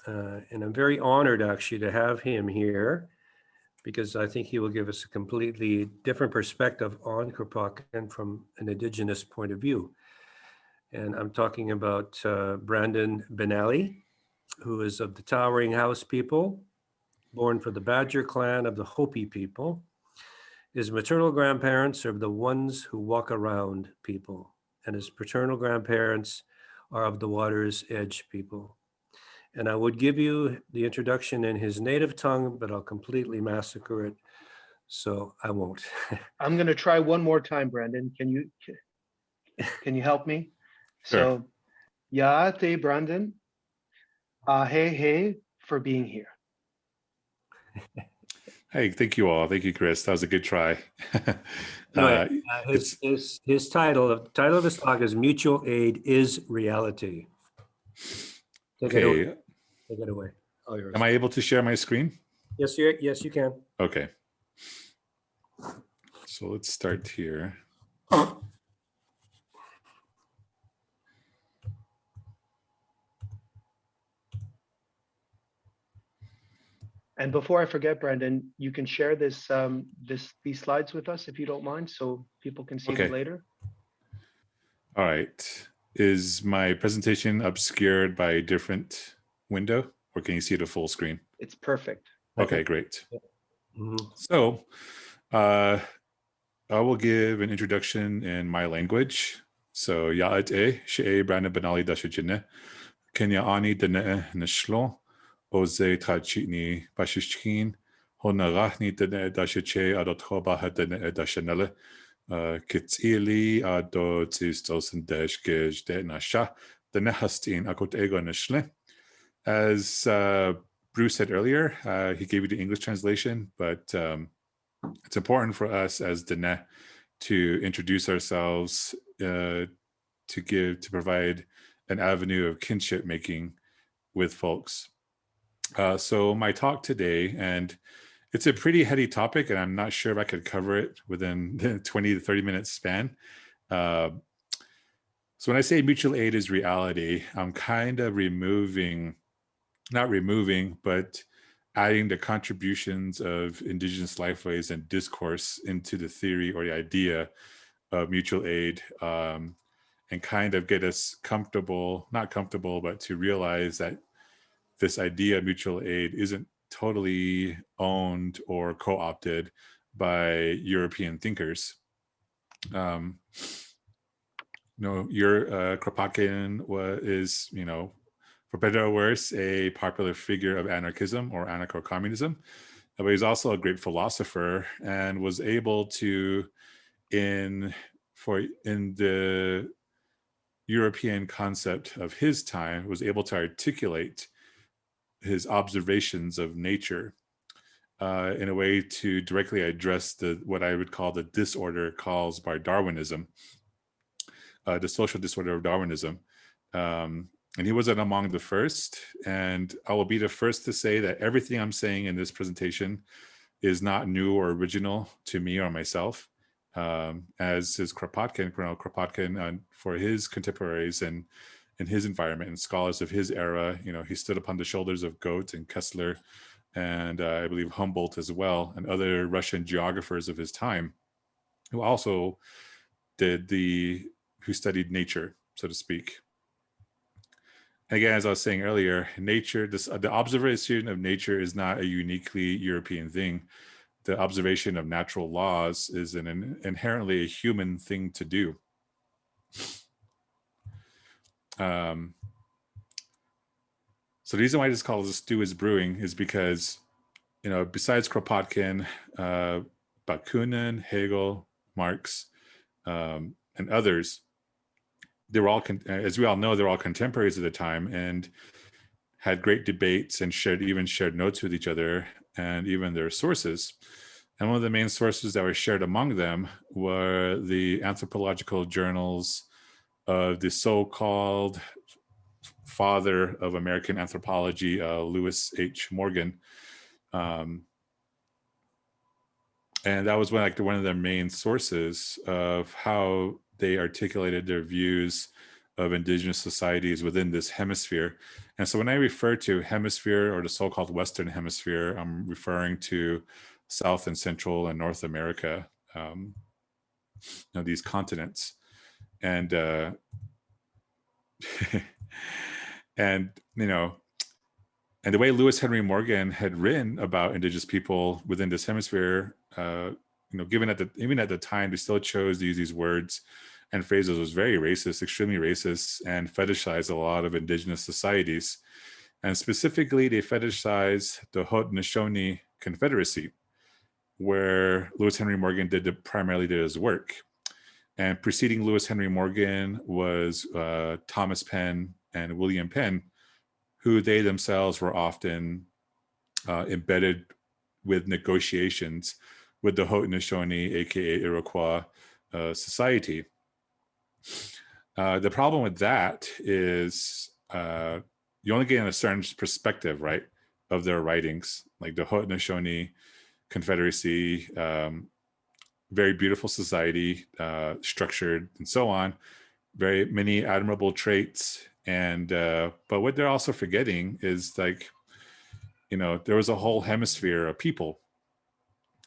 And I'm very honored actually to have him here because I think he will give us a completely different perspective on Kropotkin from an indigenous point of view. And I'm talking about Brandon Benallie, who is of the Towering House people, born for the Badger clan of the Hopi people. His maternal grandparents are the ones who walk around people, and his paternal grandparents are of the water's edge people. And I would give you the introduction in his native tongue, but I'll completely massacre it, so I won't. I'm going to try one more time, Brandon. Can you help me? Sure. So, Yaate Brandon, hey for being here. Hey, thank you all. Thank you, Chris. That was a good try. Anyway, his title of his talk is "Mutual Aid is Reality." Take it away. Take it away. All yours. Am I able to share my screen? Yes, you can. Okay. So let's start here. And before I forget, Brandon, you can share these slides with us if you don't mind, so people can see them later. All right. Is my presentation obscured by a different window, or can you see the full screen? It's perfect. Okay, great. Mm-hmm. So I will give an introduction in my language. So Yaate, She'e Brandon Benallie Dashajine, Kenya Ani Dene Nishlo, Oze Tachini Bashishkin, Honarahni Dene Dashache Adothoba Dene Dashanele, Kitzili Adot Desh Gej De Nasha, Dene Hastin Akot Ego Nishle. As Bruce said earlier, he gave you the English translation, but it's important for us as Diné to introduce ourselves, to provide an avenue of kinship making with folks. So my talk today, and it's a pretty heady topic, and I'm not sure if I could cover it within the 20 to 30 minute span. So when I say mutual aid is reality, I'm kind of not removing, but adding the contributions of indigenous lifeways and discourse into the theory or the idea of mutual aid, and kind of get us not comfortable, but to realize that this idea of mutual aid isn't totally owned or co-opted by European thinkers. Kropotkin is, for better or worse, a popular figure of anarchism or anarcho-communism, but he's also a great philosopher and was able to, in the European concept of his time, was able to articulate his observations of nature in a way to directly address what I would call the disorder caused by Darwinism, the social disorder of Darwinism. And he wasn't among the first. And I will be the first to say that everything I'm saying in this presentation is not new or original to me or myself. As is Kropotkin, for his contemporaries and in his environment and scholars of his era, he stood upon the shoulders of Goethe and Kessler, and I believe Humboldt as well, and other Russian geographers of his time, who also who studied nature, so to speak. Again, as I was saying earlier, nature, the observation of nature is not a uniquely European thing. The observation of natural laws is an inherently a human thing to do. So the reason why this calls Stew is Brewing is because, besides Kropotkin, Bakunin, Hegel, Marx, and others, they were all, as we all know, they're all contemporaries at the time and had great debates and shared notes with each other and even their sources. And one of the main sources that were shared among them were the anthropological journals of the so-called father of American anthropology, Lewis H. Morgan. And that was one of their main sources of how they articulated their views of indigenous societies within this hemisphere. And so when I refer to hemisphere, or the so-called Western Hemisphere, I'm referring to South and Central and North America, these continents. And and and the way Lewis Henry Morgan had written about indigenous people within this hemisphere, given even at the time, they still chose to use these words and phrases, was very racist, extremely racist, and fetishized a lot of indigenous societies. And specifically, they fetishized the Haudenosaunee Confederacy, where Lewis Henry Morgan primarily did his work. And preceding Lewis Henry Morgan was Thomas Penn and William Penn, who they themselves were often embedded with negotiations with the Haudenosaunee, aka Iroquois society. The problem with that is you only get a certain perspective, right, of their writings. Like the Haudenosaunee Confederacy, very beautiful society, structured and so on, very many admirable traits. And but what they're also forgetting is, like, there was a whole hemisphere of people.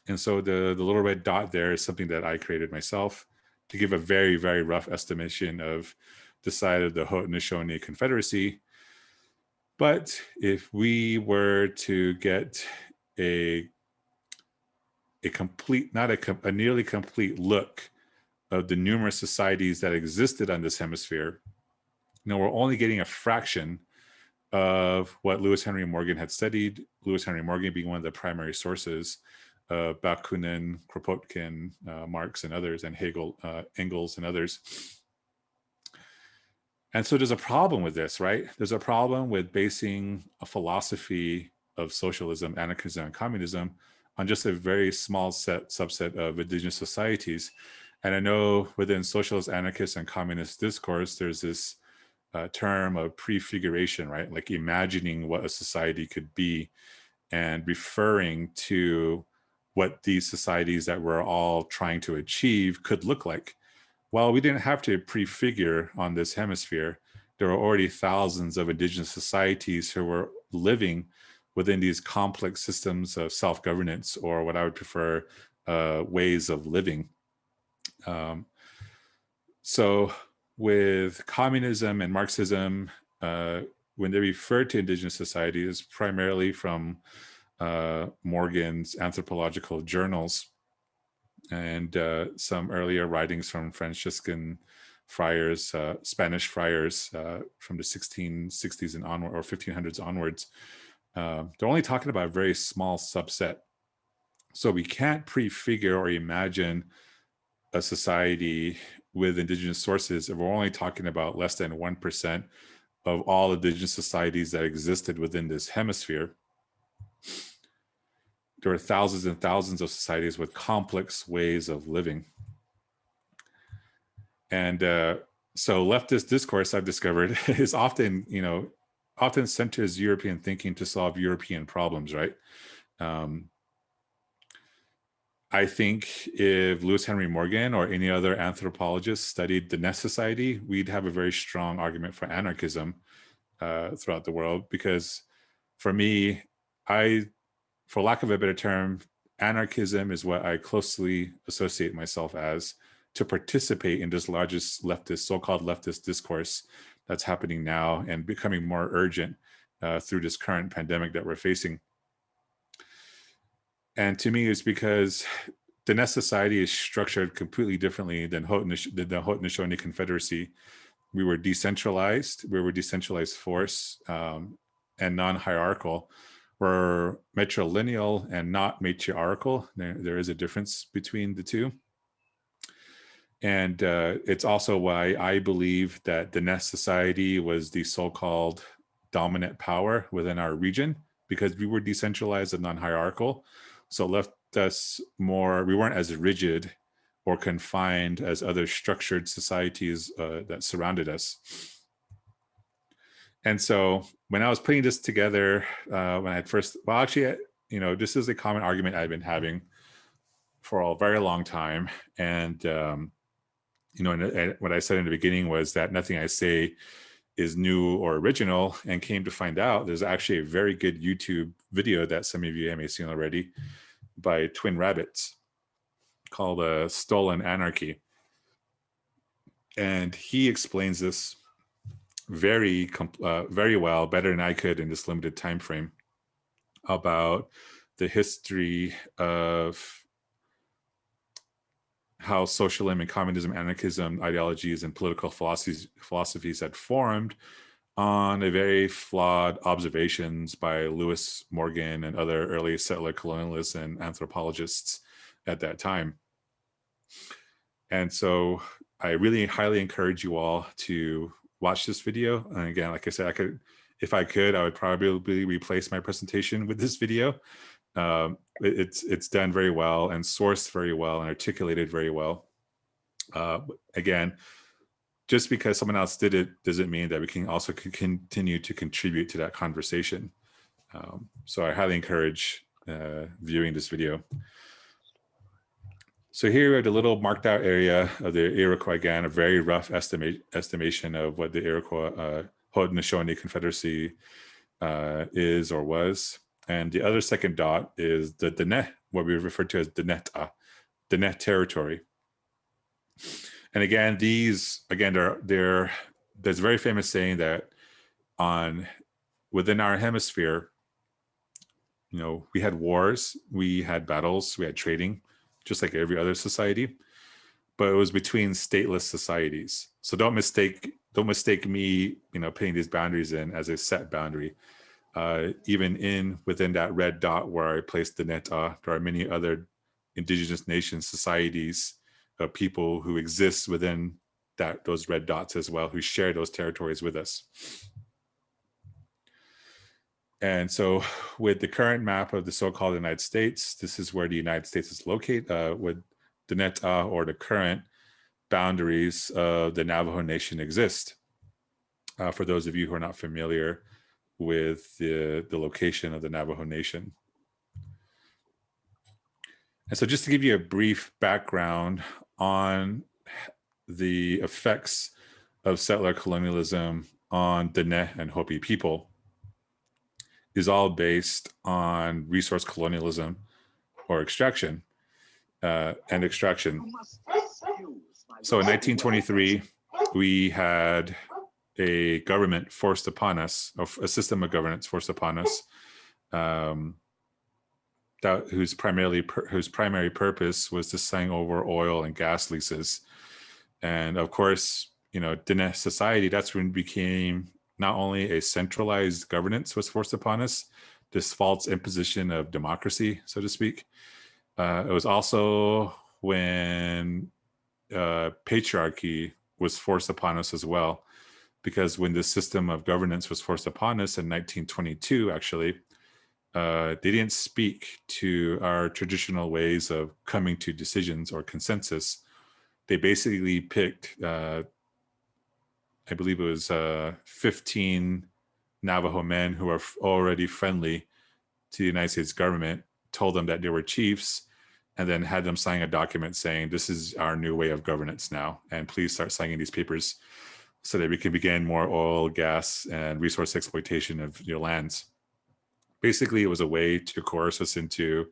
And so the little red dot there is something that I created myself to give a very, very rough estimation of the size of the Haudenosaunee Confederacy. But if we were to get a complete, not a nearly complete look of the numerous societies that existed on this hemisphere, we're only getting a fraction of what Lewis Henry Morgan had studied, Lewis Henry Morgan being one of the primary sources, Bakunin, Kropotkin, Marx and others, and Hegel, Engels and others. And so there's a problem with this, right? There's a problem with basing a philosophy of socialism, anarchism, and communism on just a very small subset of indigenous societies. And I know within socialist, anarchist, and communist discourse, there's this term of prefiguration, right? Like imagining what a society could be and referring to what these societies that we're all trying to achieve could look like. Well, we didn't have to prefigure on this hemisphere. There were already thousands of indigenous societies who were living within these complex systems of self-governance, or what I would prefer, ways of living. So with communism and Marxism, when they refer to indigenous societies, primarily from Morgan's anthropological journals and some earlier writings from Franciscan friars, Spanish friars from the 1660s and onward, or 1500s onwards, they're only talking about a very small subset. So we can't prefigure or imagine a society with indigenous sources if we're only talking about less than 1% of all indigenous societies that existed within this hemisphere. There are thousands and thousands of societies with complex ways of living. And so leftist discourse, I've discovered, is often, often centers European thinking to solve European problems, right? I think if Lewis Henry Morgan or any other anthropologist studied the Ness Society, we'd have a very strong argument for anarchism throughout the world. Because for me, for lack of a better term, anarchism is what I closely associate myself as, to participate in this largest leftist, so-called leftist discourse that's happening now and becoming more urgent through this current pandemic that we're facing. And to me, it's because the Ness Society is structured completely differently than the Haudenosaunee Confederacy. We were decentralized. We were a decentralized force and non-hierarchical. We're matrilineal and not matriarchal. There is a difference between the two. And it's also why I believe that the Ness Society was the so-called dominant power within our region, because we were decentralized and non-hierarchical. So it left us more, we weren't as rigid or confined as other structured societies that surrounded us. And so when I was putting this together, when I first, well, actually, this is a common argument I've been having for a very long time. And and what I said in the beginning was that nothing I say is new or original, and came to find out there's actually a very good YouTube video that some of you may have seen already by Twin Rabbits called Stolen Anarchy. And he explains this very well, better than I could in this limited time frame, about the history of how socialism and communism, anarchism, ideologies, and political philosophies had formed on a very flawed observations by Lewis Morgan and other early settler colonialists and anthropologists at that time. And so I really highly encourage you all to watch this video. And again, like I said, if I could, I would probably replace my presentation with this video. It's done very well and sourced very well and articulated very well. Again, just because someone else did it doesn't mean that we can also continue to contribute to that conversation. So I highly encourage viewing this video. So here at the little marked out area of the Iroquois, again, a very rough estimation of what the Iroquois Haudenosaunee Confederacy is or was. And the other second dot is the Diné, what we refer to as Dinétah, Diné territory. And again, there's a very famous saying that within our hemisphere, we had wars, we had battles, we had trading, just like every other society, but it was between stateless societies. So don't mistake me, putting these boundaries in as a set boundary. Even within that red dot where I placed Dinétah, there are many other indigenous nations, societies of people who exist within those red dots as well, who share those territories with us. And so with the current map of the so-called United States, this is where the United States is located, with Dinétah, or the current boundaries of the Navajo Nation exist. For those of you who are not familiar with the location of the Navajo Nation. And so just to give you a brief background on the effects of settler colonialism on Diné and Hopi people, is all based on resource colonialism or extraction and extraction. So in 1923, we had a government forced upon us, a system of governance forced upon us, whose primary purpose was to sign over oil and gas leases. And of course, Diné society, that's when it became not only a centralized governance was forced upon us, this false imposition of democracy, so to speak. It was also when patriarchy was forced upon us as well, because when this system of governance was forced upon us in 1922, actually, they didn't speak to our traditional ways of coming to decisions or consensus. They basically picked, I believe it was 15 Navajo men who are already friendly to the United States government, told them that they were chiefs, and then had them sign a document saying, this is our new way of governance now, and please start signing these papers so that we can begin more oil, gas, and resource exploitation of your lands. Basically, it was a way to coerce us into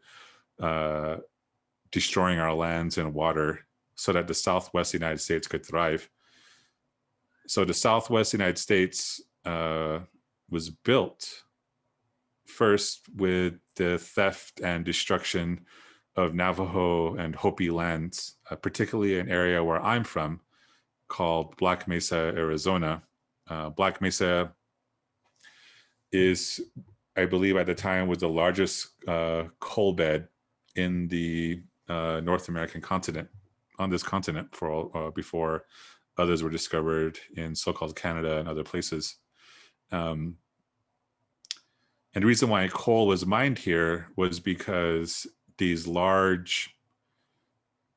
destroying our lands and water so that the Southwest United States could thrive. So the Southwest United States was built first with the theft and destruction of Navajo and Hopi lands, particularly an area where I'm from called Black Mesa, Arizona. Black Mesa is, I believe at the time, was the largest coal bed in the North American continent, on this continent before others were discovered in so-called Canada and other places. And the reason why coal was mined here was because these large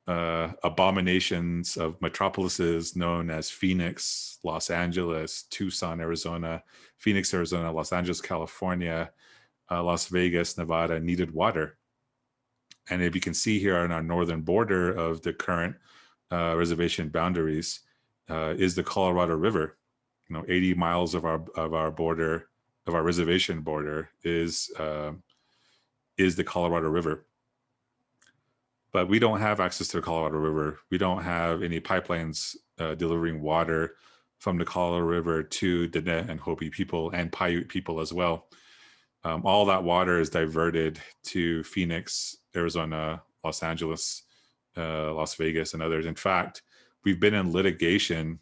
abominations of metropolises known as Phoenix, Los Angeles, Tucson, Arizona, Phoenix, Arizona, Los Angeles, California, Las Vegas, Nevada, needed water. And if you can see here on our northern border of the current reservation boundaries is the Colorado River. 80 miles of our border, of our reservation border, is the Colorado River. But we don't have access to the Colorado River. We don't have any pipelines delivering water from the Colorado River to Diné and Hopi people and Paiute people as well. All that water is diverted to Phoenix, Arizona, Los Angeles, Las Vegas, and others. In fact, we've been in litigation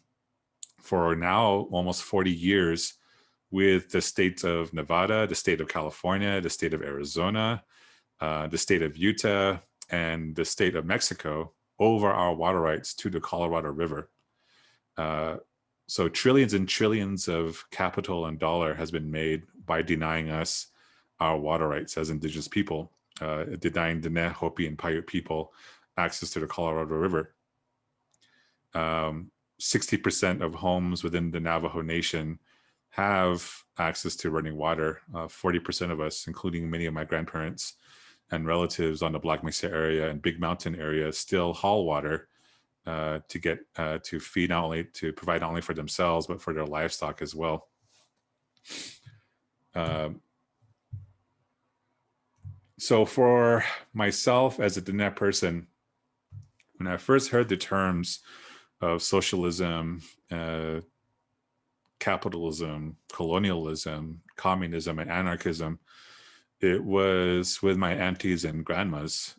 for now almost 40 years with the states of Nevada, the state of California, the state of Arizona, the state of Utah, and the state of Mexico over our water rights to the Colorado River. So trillions and trillions of capital and dollar has been made by denying us our water rights as Indigenous people, denying Diné, Hopi, and Paiute people access to the Colorado River. 60% of homes within the Navajo Nation have access to running water. 40% of us, including many of my grandparents and relatives on the Black Mesa area and Big Mountain area, still haul water to get to feed to provide not only for themselves but for their livestock as well. So for myself as a Diné person, when I first heard the terms of socialism, capitalism, colonialism, communism, and anarchism, it was with my aunties and grandmas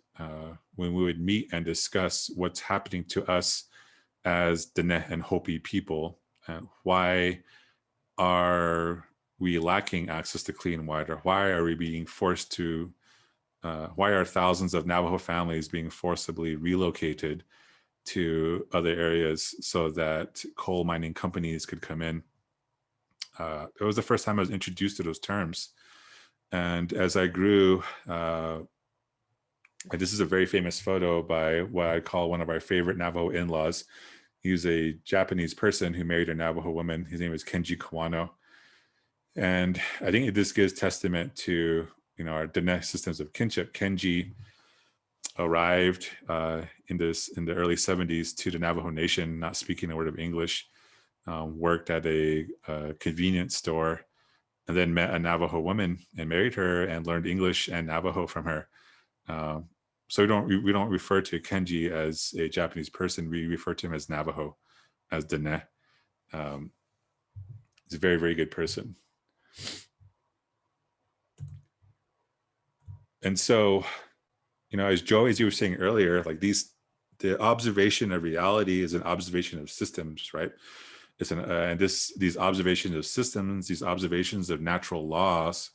when we would meet and discuss what's happening to us as Diné and Hopi people. Why are we lacking access to clean water? Why are we being forced to, why are thousands of Navajo families being forcibly relocated to other areas so that coal mining companies could come in? It was the first time I was introduced to those terms. And as I grew, this is a very famous photo by what I call one of our favorite Navajo in-laws. He was a Japanese person who married a Navajo woman. His name is Kenji Kawano. And I think this gives testament to, our Diné systems of kinship. Kenji arrived in the early 70s to the Navajo Nation, not speaking a word of English, worked at a convenience store, and then met a Navajo woman and married her and learned English and Navajo from her. So we don't refer to Kenji as a Japanese person. We refer to him as Navajo, as Diné. He's a very, very good person. And so, as Joe, as you were saying earlier, like the observation of reality is an observation of systems, right? It's these observations of systems, these observations of natural laws,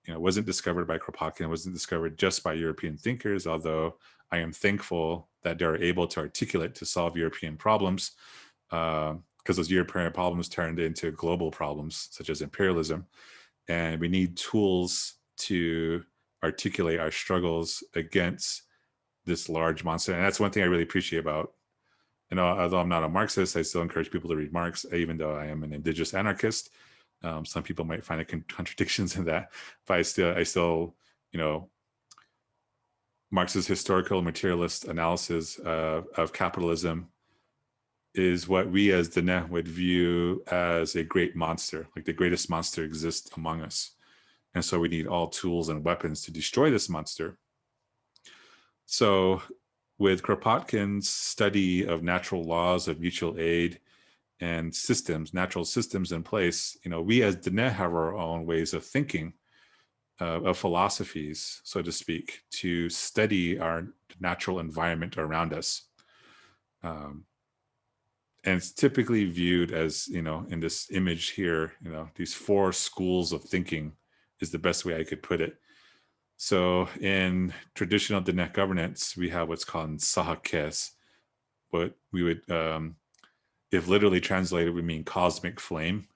wasn't discovered by Kropotkin, wasn't discovered just by European thinkers, although I am thankful that they're able to articulate to solve European problems, because those European problems turned into global problems, such as imperialism. And we need tools to articulate our struggles against this large monster. And that's one thing I really appreciate about, although I'm not a Marxist, I still encourage people to read Marx, even though I am an indigenous anarchist. Some people might find contradictions in that, but I still, Marx's historical materialist analysis of capitalism is what we as Diné would view as a great monster, like the greatest monster exists among us. And so we need all tools and weapons to destroy this monster. So with Kropotkin's study of natural laws of mutual aid and systems, natural systems in place, we as Diné have our own ways of thinking, of philosophies, so to speak, to study our natural environment around us. And it's typically viewed as, in this image here, these four schools of thinking is the best way I could put it. So in traditional Diné governance, we have what's called sahakes, what we would, if literally translated, would mean cosmic flame.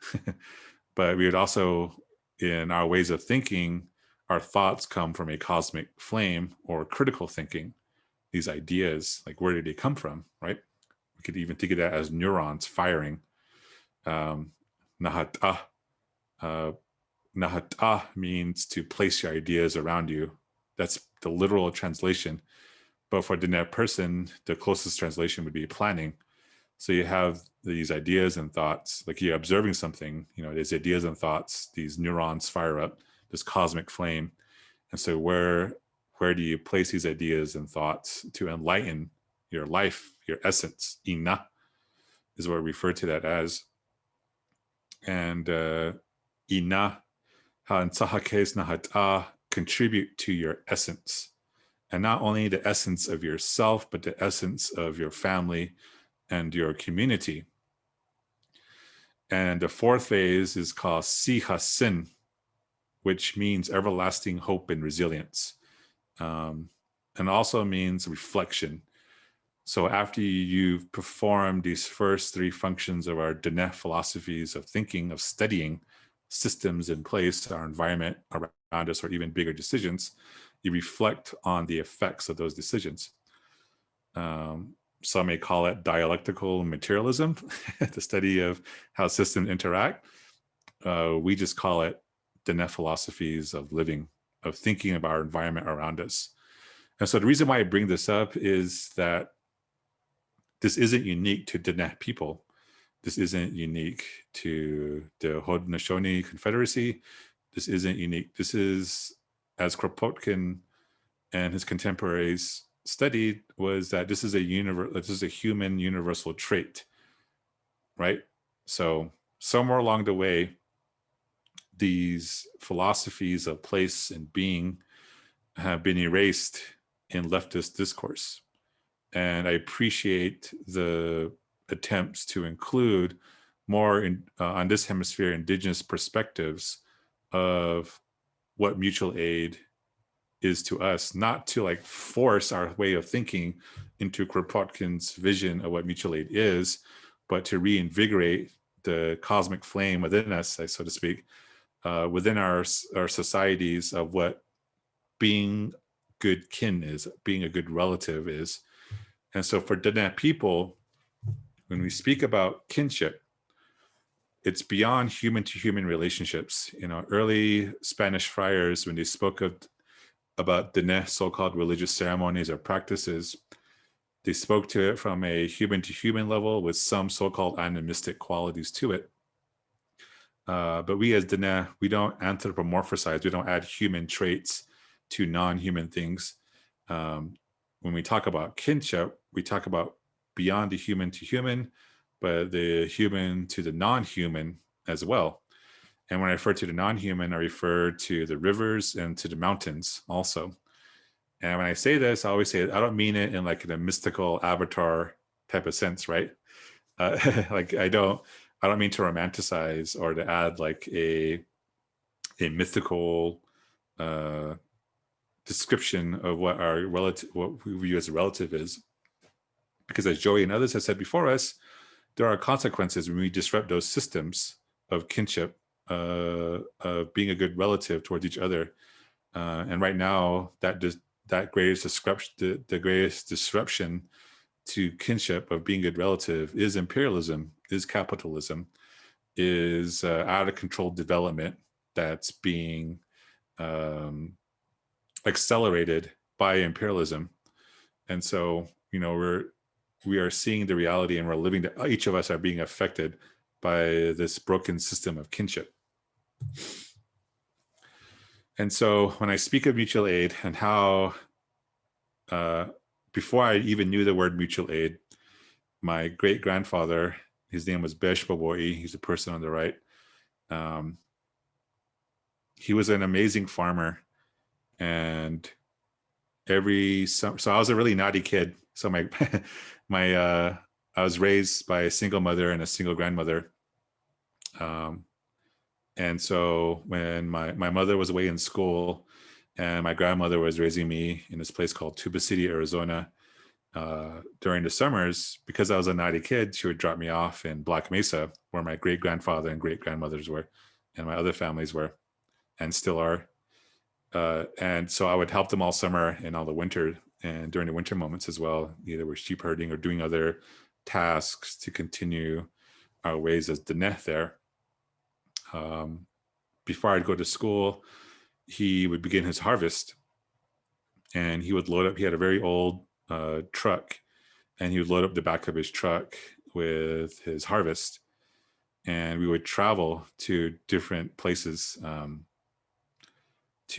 But we would also, in our ways of thinking, our thoughts come from a cosmic flame or critical thinking. These ideas, like where did they come from, right? We could even think of that as neurons firing. Nahatah. Nahatah means to place your ideas around you. That's the literal translation. But for Dinétah person, the closest translation would be planning. So you have these ideas and thoughts, like you're observing something, these ideas and thoughts, these neurons fire up, this cosmic flame. And so where do you place these ideas and thoughts to enlighten your life, your essence? Ina is what we refer to that as. And ina, ha'ansahakes nahata, contribute to your essence. And not only the essence of yourself, but the essence of your family and your community. And the fourth phase is called sihasin, which means everlasting hope and resilience. And also means reflection. So after you've performed these first three functions of our Dinétah philosophies of thinking, of studying systems in place, our environment around us, or even bigger decisions, you reflect on the effects of those decisions. Some may call it dialectical materialism, the study of how systems interact. We just call it Dinétah philosophies of living, of thinking about our environment around us. And so the reason why I bring this up is that this isn't unique to Dinétah people. This isn't unique to the Haudenosaunee Confederacy. This isn't unique. This is, as Kropotkin and his contemporaries studied, was that this is a human universal trait, right? So somewhere along the way, these philosophies of place and being have been erased in leftist discourse. And I appreciate the attempts to include more on this hemisphere indigenous perspectives of what mutual aid is to us, not to like force our way of thinking into Kropotkin's vision of what mutual aid is, but to reinvigorate the cosmic flame within us, so to speak, within our societies of what being good kin is, being a good relative is. And so for Dinétah people, when we speak about kinship, it's beyond human-to-human relationships. Early Spanish friars, when they spoke about Dinétah so-called religious ceremonies or practices, they spoke to it from a human-to-human level with some so-called animistic qualities to it. But we as Dinétah, we don't anthropomorphize, we don't add human traits to non-human things. When we talk about kinship, we talk about beyond the human to human, but the human to the non-human as well. And when I refer to the non-human, I refer to the rivers and to the mountains also. And when I say this, I always say, I don't mean it in like in a mystical avatar type of sense, right? Like I don't mean to romanticize or to add like a mythical description of what we view as a relative is. Because as Joey and others have said before us, there are consequences when we disrupt those systems of kinship, of being a good relative towards each other. And right now, the greatest disruption to kinship of being a good relative is imperialism, is capitalism, is out of control development that's being accelerated by imperialism. And so, we are seeing the reality, and we're living each of us are being affected by this broken system of kinship. And so when I speak of mutual aid and how, before I even knew the word mutual aid, my great-grandfather, his name was Besh Baboi, he's the person on the right. He was an amazing farmer, and so I was a really naughty kid. So I was raised by a single mother and a single grandmother. And so when my mother was away in school and my grandmother was raising me in this place called Tuba City, Arizona, during the summers, because I was a naughty kid, she would drop me off in Black Mesa, where my great-grandfather and great-grandmothers were, and my other families were, and still are. And so I would help them all summer and all the winter, and during the winter moments as well, either we're sheep herding or doing other tasks to continue our ways as Dinétah there. Before I'd go to school, he would begin his harvest, and he would load up. He had a very old truck, and he would load up the back of his truck with his harvest, and we would travel to different places,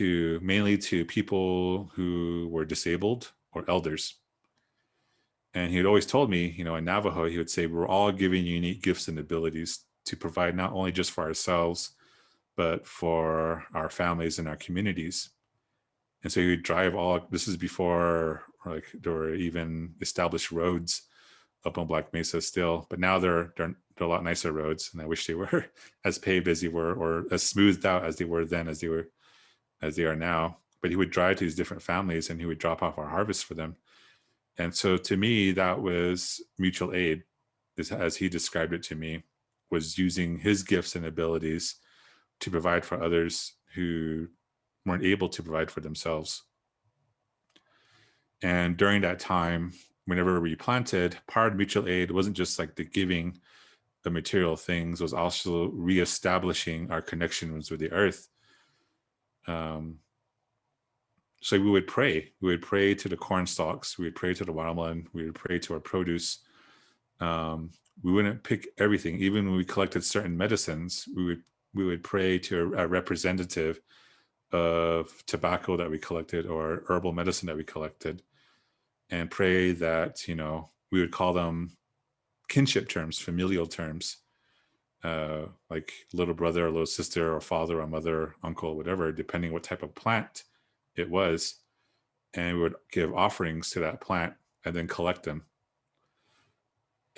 mainly to people who were disabled or elders. And he had always told me, in Navajo, he would say, we're all given unique gifts and abilities to provide not only just for ourselves, but for our families and our communities. And so he would drive this is before like there were even established roads up on Black Mesa still, but now they're a lot nicer roads. And I wish they were as paved as they were, or as smoothed out as they were then, as they are now. But he would drive to these different families and he would drop off our harvest for them. And so to me, that was mutual aid, as he described it to me, was using his gifts and abilities to provide for others who weren't able to provide for themselves. And during that time, whenever we planted, part of mutual aid wasn't just like the giving of material things, was also reestablishing our connections with the earth. So we would pray. We would pray to the corn stalks. We would pray to the watermelon. We would pray to our produce. We wouldn't pick everything. Even when we collected certain medicines, we would pray to a representative of tobacco that we collected or herbal medicine that we collected, and pray that, we would call them kinship terms, familial terms, like little brother or little sister or father or mother, uncle, whatever, depending what type of plant it was. And we would give offerings to that plant and then collect them.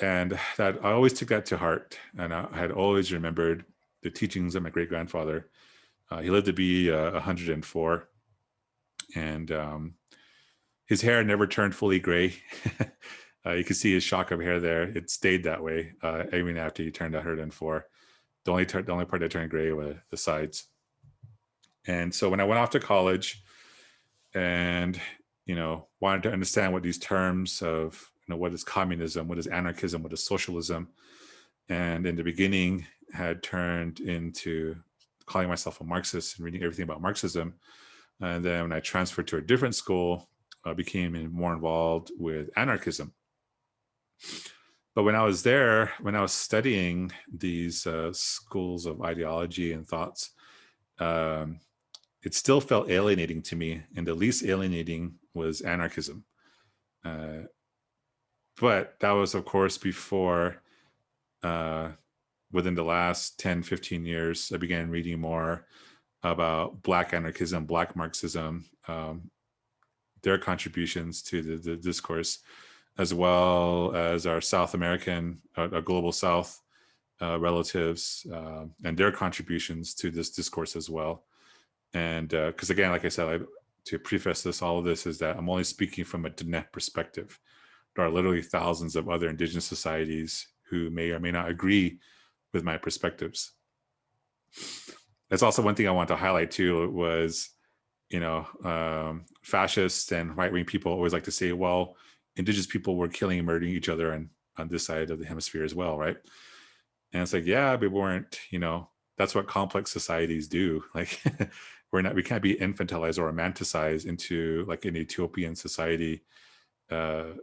And that I always took that to heart. And I had always remembered the teachings of my great-grandfather. He lived to be 104. And his hair never turned fully gray. You can see his shock of hair there. It stayed that way even after he turned 104. The only part that turned gray were the sides. And so when I went off to college and, wanted to understand what these terms of, what is communism, what is anarchism, what is socialism, and in the beginning had turned into calling myself a Marxist and reading everything about Marxism. And then when I transferred to a different school, I became more involved with anarchism. But when I was there, when I was studying these schools of ideology and thoughts, it still felt alienating to me. And the least alienating was anarchism. But that was, of course, before, within the last 10, 15 years, I began reading more about Black anarchism, Black Marxism, their contributions to the discourse, as well as our South American, our global South relatives, and their contributions to this discourse as well. And because again, like I said, to preface this, all of this is that I'm only speaking from a Dinétah perspective. There are literally thousands of other indigenous societies who may or may not agree with my perspectives. That's also one thing I want to highlight too, was, fascists and right-wing people always like to say, well, indigenous people were killing and murdering each other on this side of the hemisphere as well, right? And it's like, yeah, but we weren't, that's what complex societies do. Like, we can't be infantilized or romanticized into like an utopian society. There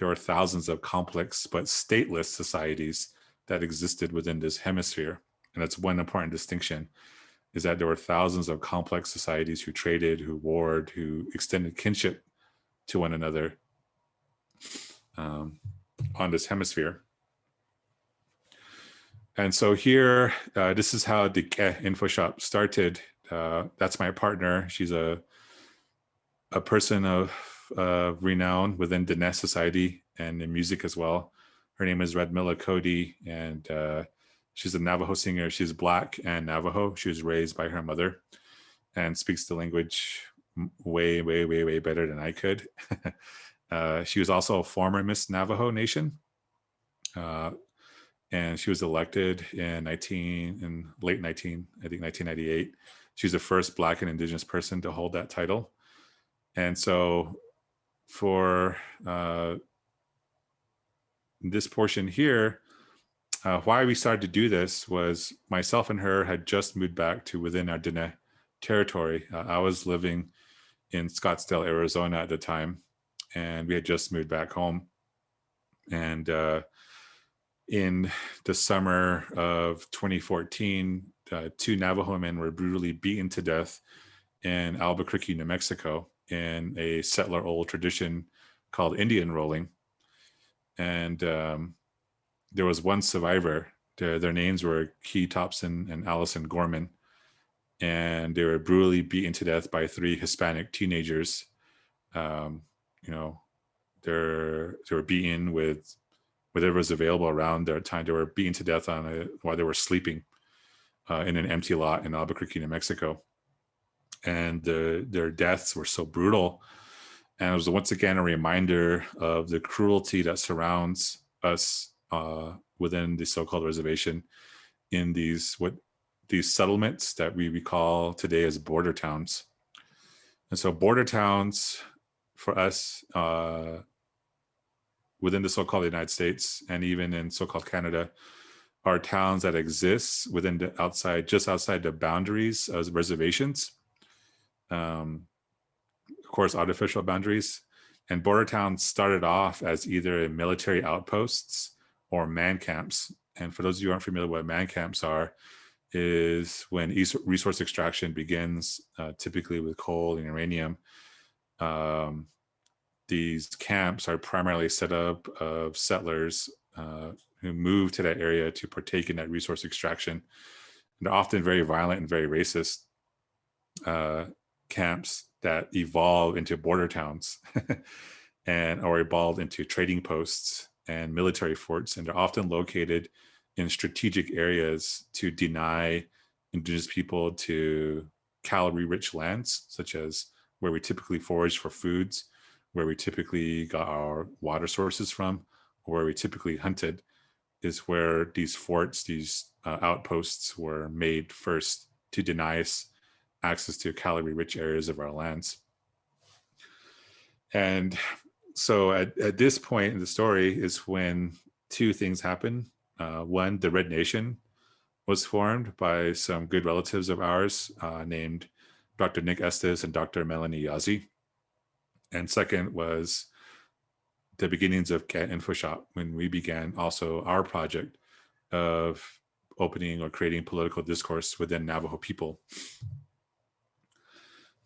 are thousands of complex but stateless societies that existed within this hemisphere. And that's one important distinction, is that there were thousands of complex societies who traded, who warred, who extended kinship to one another on this hemisphere. And so here, this is how the Info Shop started. That's my partner. She's a person of renown within Dinétah society and in music as well. Her name is Redmilla Cody, and she's a Navajo singer. She's Black and Navajo. She was raised by her mother and speaks the language way, way, way, way better than I could. She was also a former Miss Navajo Nation. And she was elected in late 1998. She was the first Black and Indigenous person to hold that title. And so for this portion here, why we started to do this was myself and her had just moved back to within our Dinétah territory. I was living in Scottsdale, Arizona at the time. and we had just moved back home. And in the summer of 2014, 2 Navajo men were brutally beaten to death in Albuquerque, New Mexico, in a settler old tradition called Indian rolling. And there was one survivor. Their names were Key Thompson and Allison Gorman. And they were brutally beaten to death by 3 Hispanic teenagers. You know, they were beaten with whatever was available around their time. They were beaten to death while they were sleeping in an empty lot in Albuquerque, New Mexico. And their deaths were so brutal. And it was once again a reminder of the cruelty that surrounds us within the so-called reservation in these settlements that we recall today as border towns. And so border towns for us within the so-called United States and even in so-called Canada are towns that exist within just outside the boundaries of reservations. Of course, artificial boundaries. And border towns started off as either military outposts or man camps. And for those of you who aren't familiar with what man camps are, is when resource extraction begins, typically with coal and uranium. These camps are primarily set up of settlers who move to that area to partake in that resource extraction. And they're often very violent and very racist camps that evolve into border towns or evolve into trading posts and military forts. And they're often located in strategic areas to deny indigenous people to calorie-rich lands, such as where we typically forage for foods, where we typically got our water sources from, or where we typically hunted, is where these forts, these outposts were made first to deny us access to calorie-rich areas of our lands. And so at this point in the story is when 2 things happen. One, the Red Nation was formed by some good relatives of ours named Dr. Nick Estes and Dr. Melanie Yazzie. And second was the beginnings of Cat Info Shop, when we began also our project of opening or creating political discourse within Navajo people.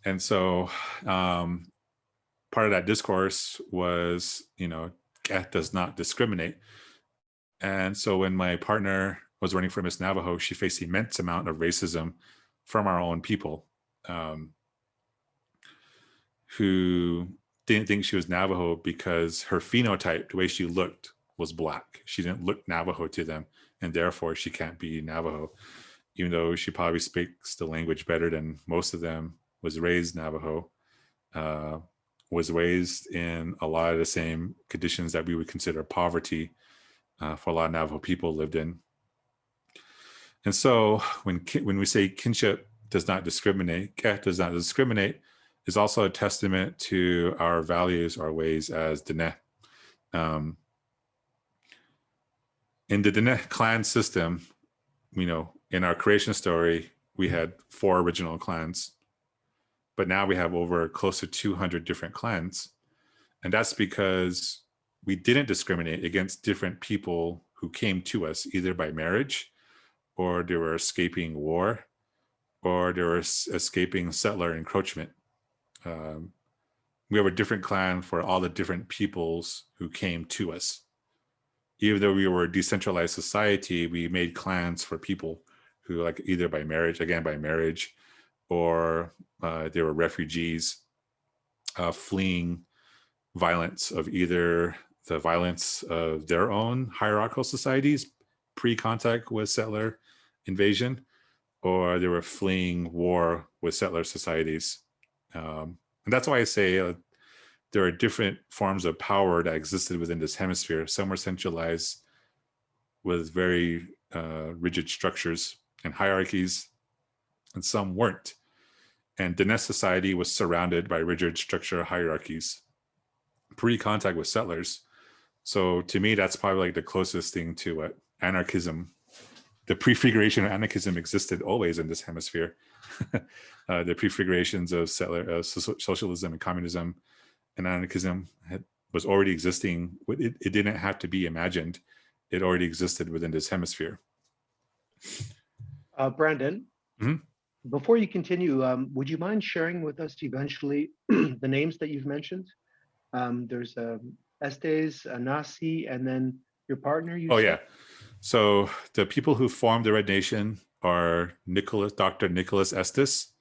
And so part of that discourse was, Cat does not discriminate. And so when my partner was running for Miss Navajo, she faced immense amount of racism from our own people who didn't think she was Navajo because her phenotype, the way she looked, was Black. She didn't look Navajo to them, and therefore she can't be Navajo, even though she probably speaks the language better than most of them, was raised Navajo, was raised in a lot of the same conditions that we would consider poverty for a lot of Navajo people lived in. And so when we say kinship does not discriminate, Cat does not discriminate, is also a testament to our values, our ways as Diné. In the Diné clan system, in our creation story, we had 4 original clans, but now we have over close to 200 different clans. And that's because we didn't discriminate against different people who came to us either by marriage, or they were escaping war, or they were escaping settler encroachment. We have a different clan for all the different peoples who came to us. Even though we were a decentralized society, we made clans for people who, like, either by marriage, or they were refugees fleeing violence of either the violence of their own hierarchical societies pre-contact with settler invasion, or they were fleeing war with settler societies. And that's why I say there are different forms of power that existed within this hemisphere. Some were centralized with very rigid structures and hierarchies, and some weren't. And Diné society was surrounded by rigid structure hierarchies pre-contact with settlers. So to me, that's probably like the closest thing to what anarchism, the prefiguration of anarchism existed always in this hemisphere. The prefigurations of socialism and communism and anarchism was already existing. It didn't have to be imagined. It already existed within this hemisphere. Brandon, Mhm. before you continue, would you mind sharing with us eventually the names that you've mentioned? There's Estes, Anasi, and then your partner, you Oh said? yeah. So the people who formed the Red Nation are Dr. Nicholas Estes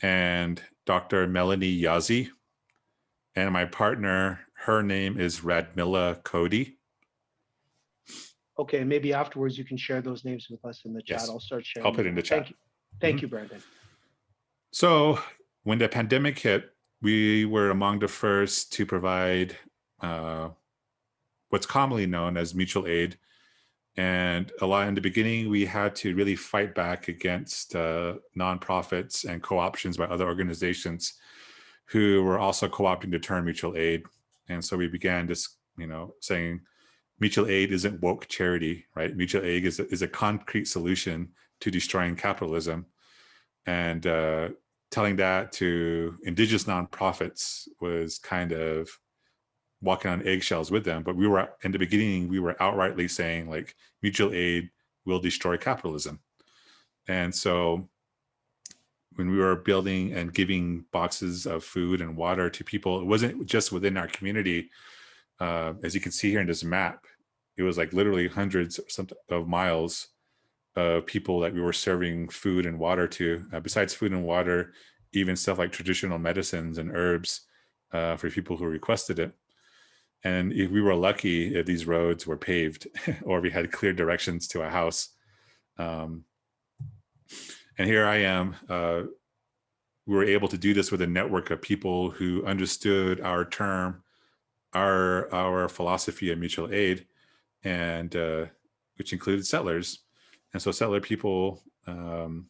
and Dr. Melanie Yazzie. And my partner, her name is Radmila Cody. Okay, maybe afterwards you can share those names with us in the chat. Yes, I'll start sharing. I'll put it them in the now. chat. Thank you. Thank Mhm. you, Brandon. So when the pandemic hit, we were among the first to provide what's commonly known as mutual aid. And a lot in the beginning, we had to really fight back against nonprofits and co-options by other organizations who were also co-opting the term mutual aid. And so we began this, saying mutual aid isn't woke charity, right? Mutual aid is a concrete solution to destroying capitalism. And telling that to indigenous nonprofits was kind of walking on eggshells with them. But we were, in the beginning, we were outrightly saying like mutual aid will destroy capitalism. And so when we were building and giving boxes of food and water to people, it wasn't just within our community. As you can see here in this map, it was like literally hundreds of miles of people that we were serving food and water to. Besides food and water, even stuff like traditional medicines and herbs for people who requested it. And if we were lucky, if these roads were paved or we had clear directions to a house. And here I am. We were able to do this with a network of people who understood our term, our philosophy of mutual aid, and which included settlers. And so settler people, again,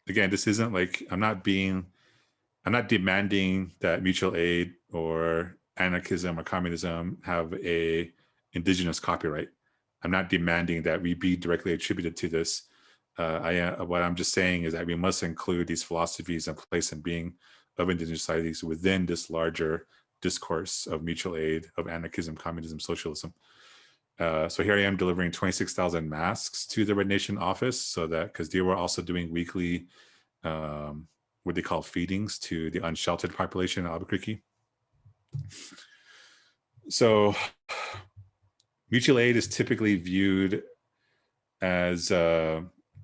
this isn't like, I'm not demanding that mutual aid or anarchism or communism have a indigenous copyright. I'm not demanding that we be directly attributed to this. What I'm just saying is that we must include these philosophies and place and being of indigenous societies within this larger discourse of mutual aid, of anarchism, communism, socialism. So here I am delivering 26,000 masks to the Red Nation office, so that because they were also doing weekly what they call feedings to the unsheltered population in Albuquerque. So mutual aid is typically viewed as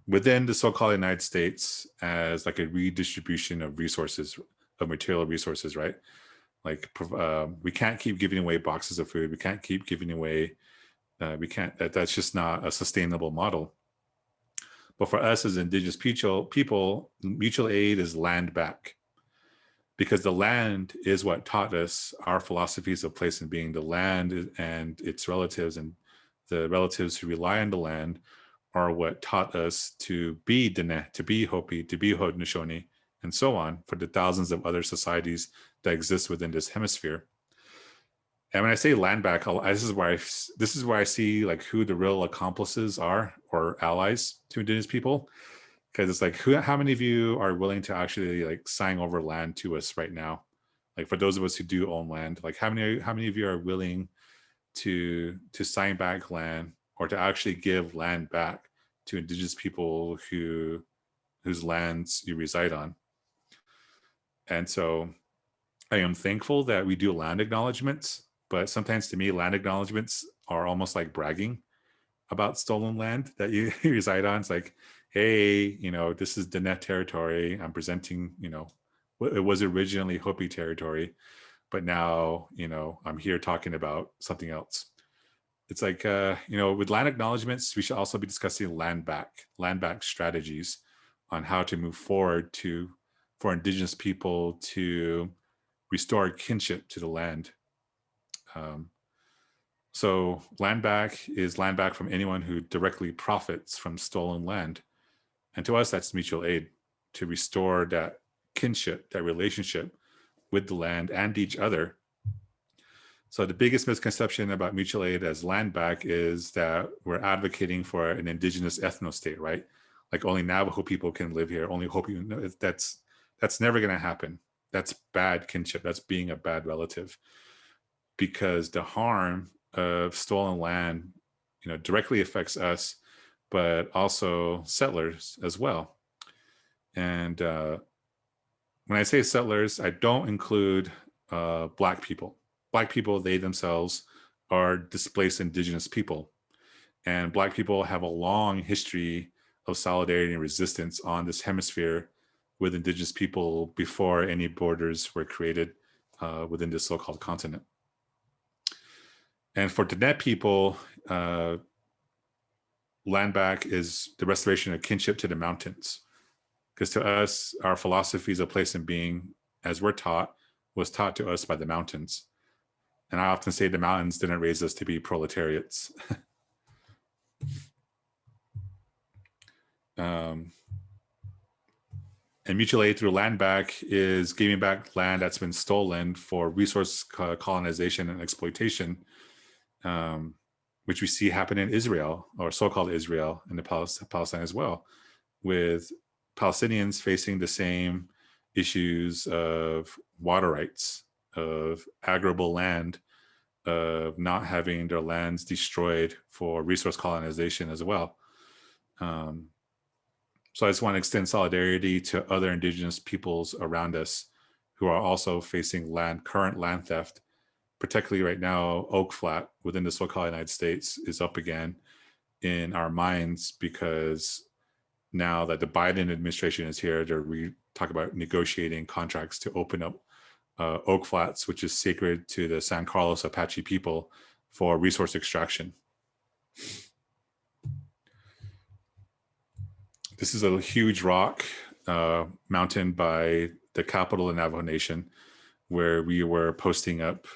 within the so-called United States as like a redistribution of resources, of material resources, right? Like we can't keep giving away boxes of food. We can't keep giving away, that's just not a sustainable model. But for us as indigenous people, mutual aid is land back. Because the land is what taught us our philosophies of place and being. The land and its relatives and the relatives who rely on the land are what taught us to be Dinétah, to be Hopi, to be Haudenosaunee, and so on for the thousands of other societies that exist within this hemisphere. And when I say land back, this is where I see like who the real accomplices are or allies to indigenous people. Because it's like, how many of you are willing to actually like sign over land to us right now? Like for those of us who do own land, like how many of you are willing to sign back land or to actually give land back to indigenous people whose lands you reside on? And so I am thankful that we do land acknowledgements, but sometimes to me, land acknowledgements are almost like bragging about stolen land that you reside on. It's like, hey, this is Dinétah territory. I'm presenting, it was originally Hopi territory, but now, I'm here talking about something else. It's like, with land acknowledgements, we should also be discussing land back strategies on how to move forward for indigenous people to restore kinship to the land. So land back is land back from anyone who directly profits from stolen land. And to us, that's mutual aid, to restore that kinship, that relationship with the land and each other. So the biggest misconception about mutual aid as land back is that we're advocating for an indigenous ethno-state, right? Like only Navajo people can live here, only Hopi. That's never going to happen. that's bad kinship. That's being a bad relative, because the harm of stolen land, directly affects us, but also settlers as well. And when I say settlers, I don't include Black people. Black people, they themselves are displaced Indigenous people. And Black people have a long history of solidarity and resistance on this hemisphere with Indigenous people before any borders were created within this so-called continent. And for Diné people, land back is the restoration of kinship to the mountains. Because to us, our philosophies of place and being, as we're taught, was taught to us by the mountains. And I often say the mountains didn't raise us to be proletariats. And mutual aid through land back is giving back land that's been stolen for resource colonization and exploitation, which we see happen in Israel, or so-called Israel, and the Palestine as well, with Palestinians facing the same issues of water rights, of arable land, of not having their lands destroyed for resource colonization as well. So I just want to extend solidarity to other Indigenous peoples around us who are also facing current land theft. Particularly right now, Oak Flat within the so-called United States is up again in our minds, because now that the Biden administration is here, they're talking about negotiating contracts to open up Oak Flats, which is sacred to the San Carlos Apache people, for resource extraction. This is a huge rock mountain by the capital of the Navajo Nation, where we were posting up.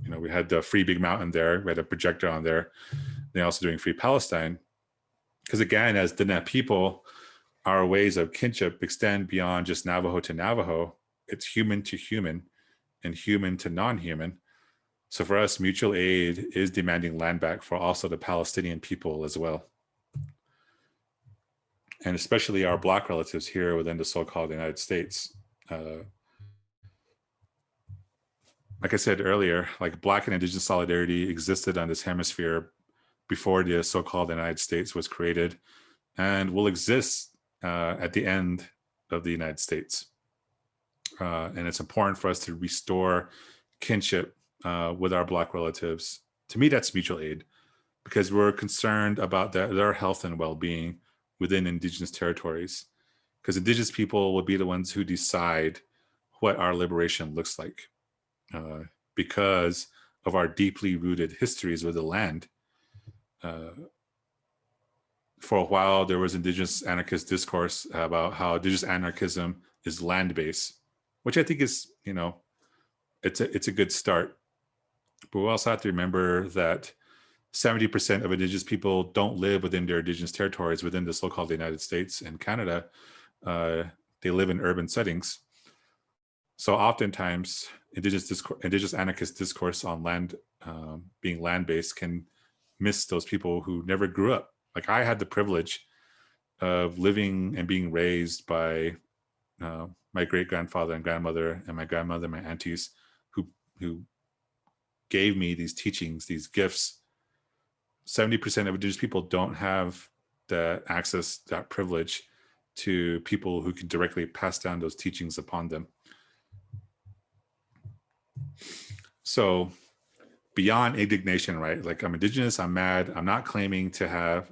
We had the Free Big Mountain there. We had a projector on there. They're also doing Free Palestine. Because again, as Diné people, our ways of kinship extend beyond just Navajo to Navajo. It's human to human and human to non-human. So for us, mutual aid is demanding land back for also the Palestinian people as well. And especially our Black relatives here within the so-called United States. Like I said earlier, like Black and Indigenous solidarity existed on this hemisphere before the so-called United States was created, and will exist at the end of the United States. And it's important for us to restore kinship with our Black relatives. To me, that's mutual aid, because we're concerned about their health and well-being within Indigenous territories, because Indigenous people will be the ones who decide what our liberation looks like, because of our deeply rooted histories with the land. For a while, there was Indigenous anarchist discourse about how Indigenous anarchism is land-based, which I think is, it's a good start. But we also have to remember that 70% of Indigenous people don't live within their Indigenous territories within the so-called United States and Canada. They live in urban settings. So oftentimes, Indigenous anarchist discourse on land being land-based can miss those people who never grew up. Like I had the privilege of living and being raised by my great-grandfather and grandmother and my grandmother, my aunties, who gave me these teachings, these gifts. 70% of Indigenous people don't have the access, that privilege to people who can directly pass down those teachings upon them. So beyond indignation, right? Like I'm Indigenous, I'm mad. I'm not claiming to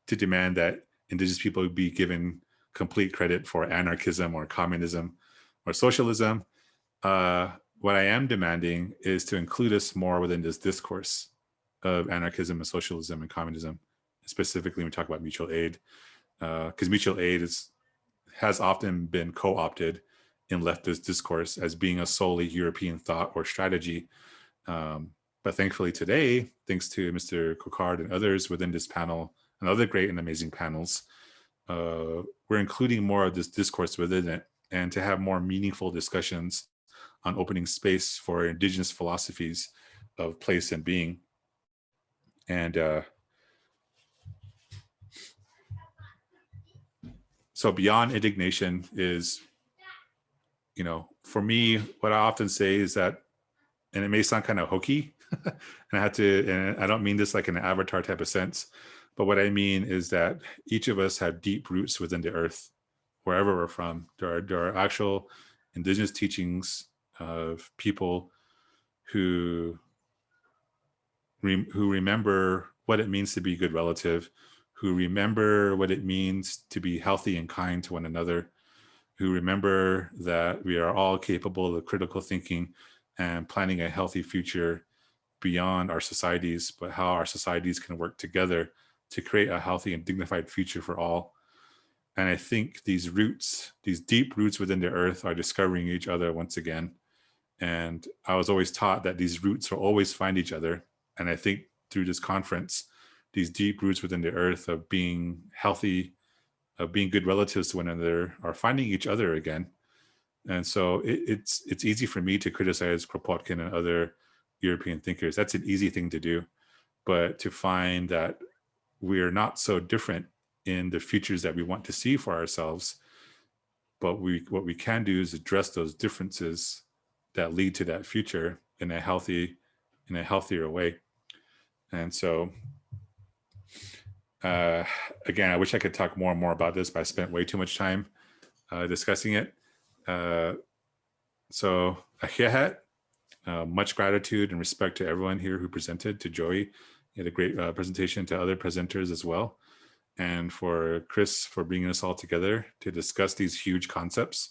demand that Indigenous people be given complete credit for anarchism or communism or socialism. What I am demanding is to include us more within this discourse of anarchism and socialism and communism, specifically when we talk about mutual aid, because mutual aid has often been co-opted in leftist discourse as being a solely European thought or strategy. But thankfully today, thanks to Mr. Kokard and others within this panel and other great and amazing panels, we're including more of this discourse within it, and to have more meaningful discussions on opening space for Indigenous philosophies of place and being. And so beyond indignation is for me, what I often say is that, and it may sound kind of hokey, and I don't mean this like in an avatar type of sense, but what I mean is that each of us have deep roots within the earth, wherever we're from. There are actual indigenous teachings of people who remember what it means to be a good relative, who remember what it means to be healthy and kind to one another, who remember that we are all capable of critical thinking and planning a healthy future beyond our societies, but how our societies can work together to create a healthy and dignified future for all. And I think these roots, these deep roots within the earth, are discovering each other once again. And I was always taught that these roots will always find each other. And I think through this conference, these deep roots within the earth of being healthy, of being good relatives to one another, are finding each other again. And so it's easy for me to criticize Kropotkin and other European thinkers. That's an easy thing to do. But to find that we're not so different in the futures that we want to see for ourselves, but what we can do is address those differences that lead to that future in a healthier way. And so again, I wish I could talk more and more about this, but I spent way too much time discussing it. So ahiahat, much gratitude and respect to everyone here who presented, to Joey. You had a great presentation, to other presenters as well. And for Chris for bringing us all together to discuss these huge concepts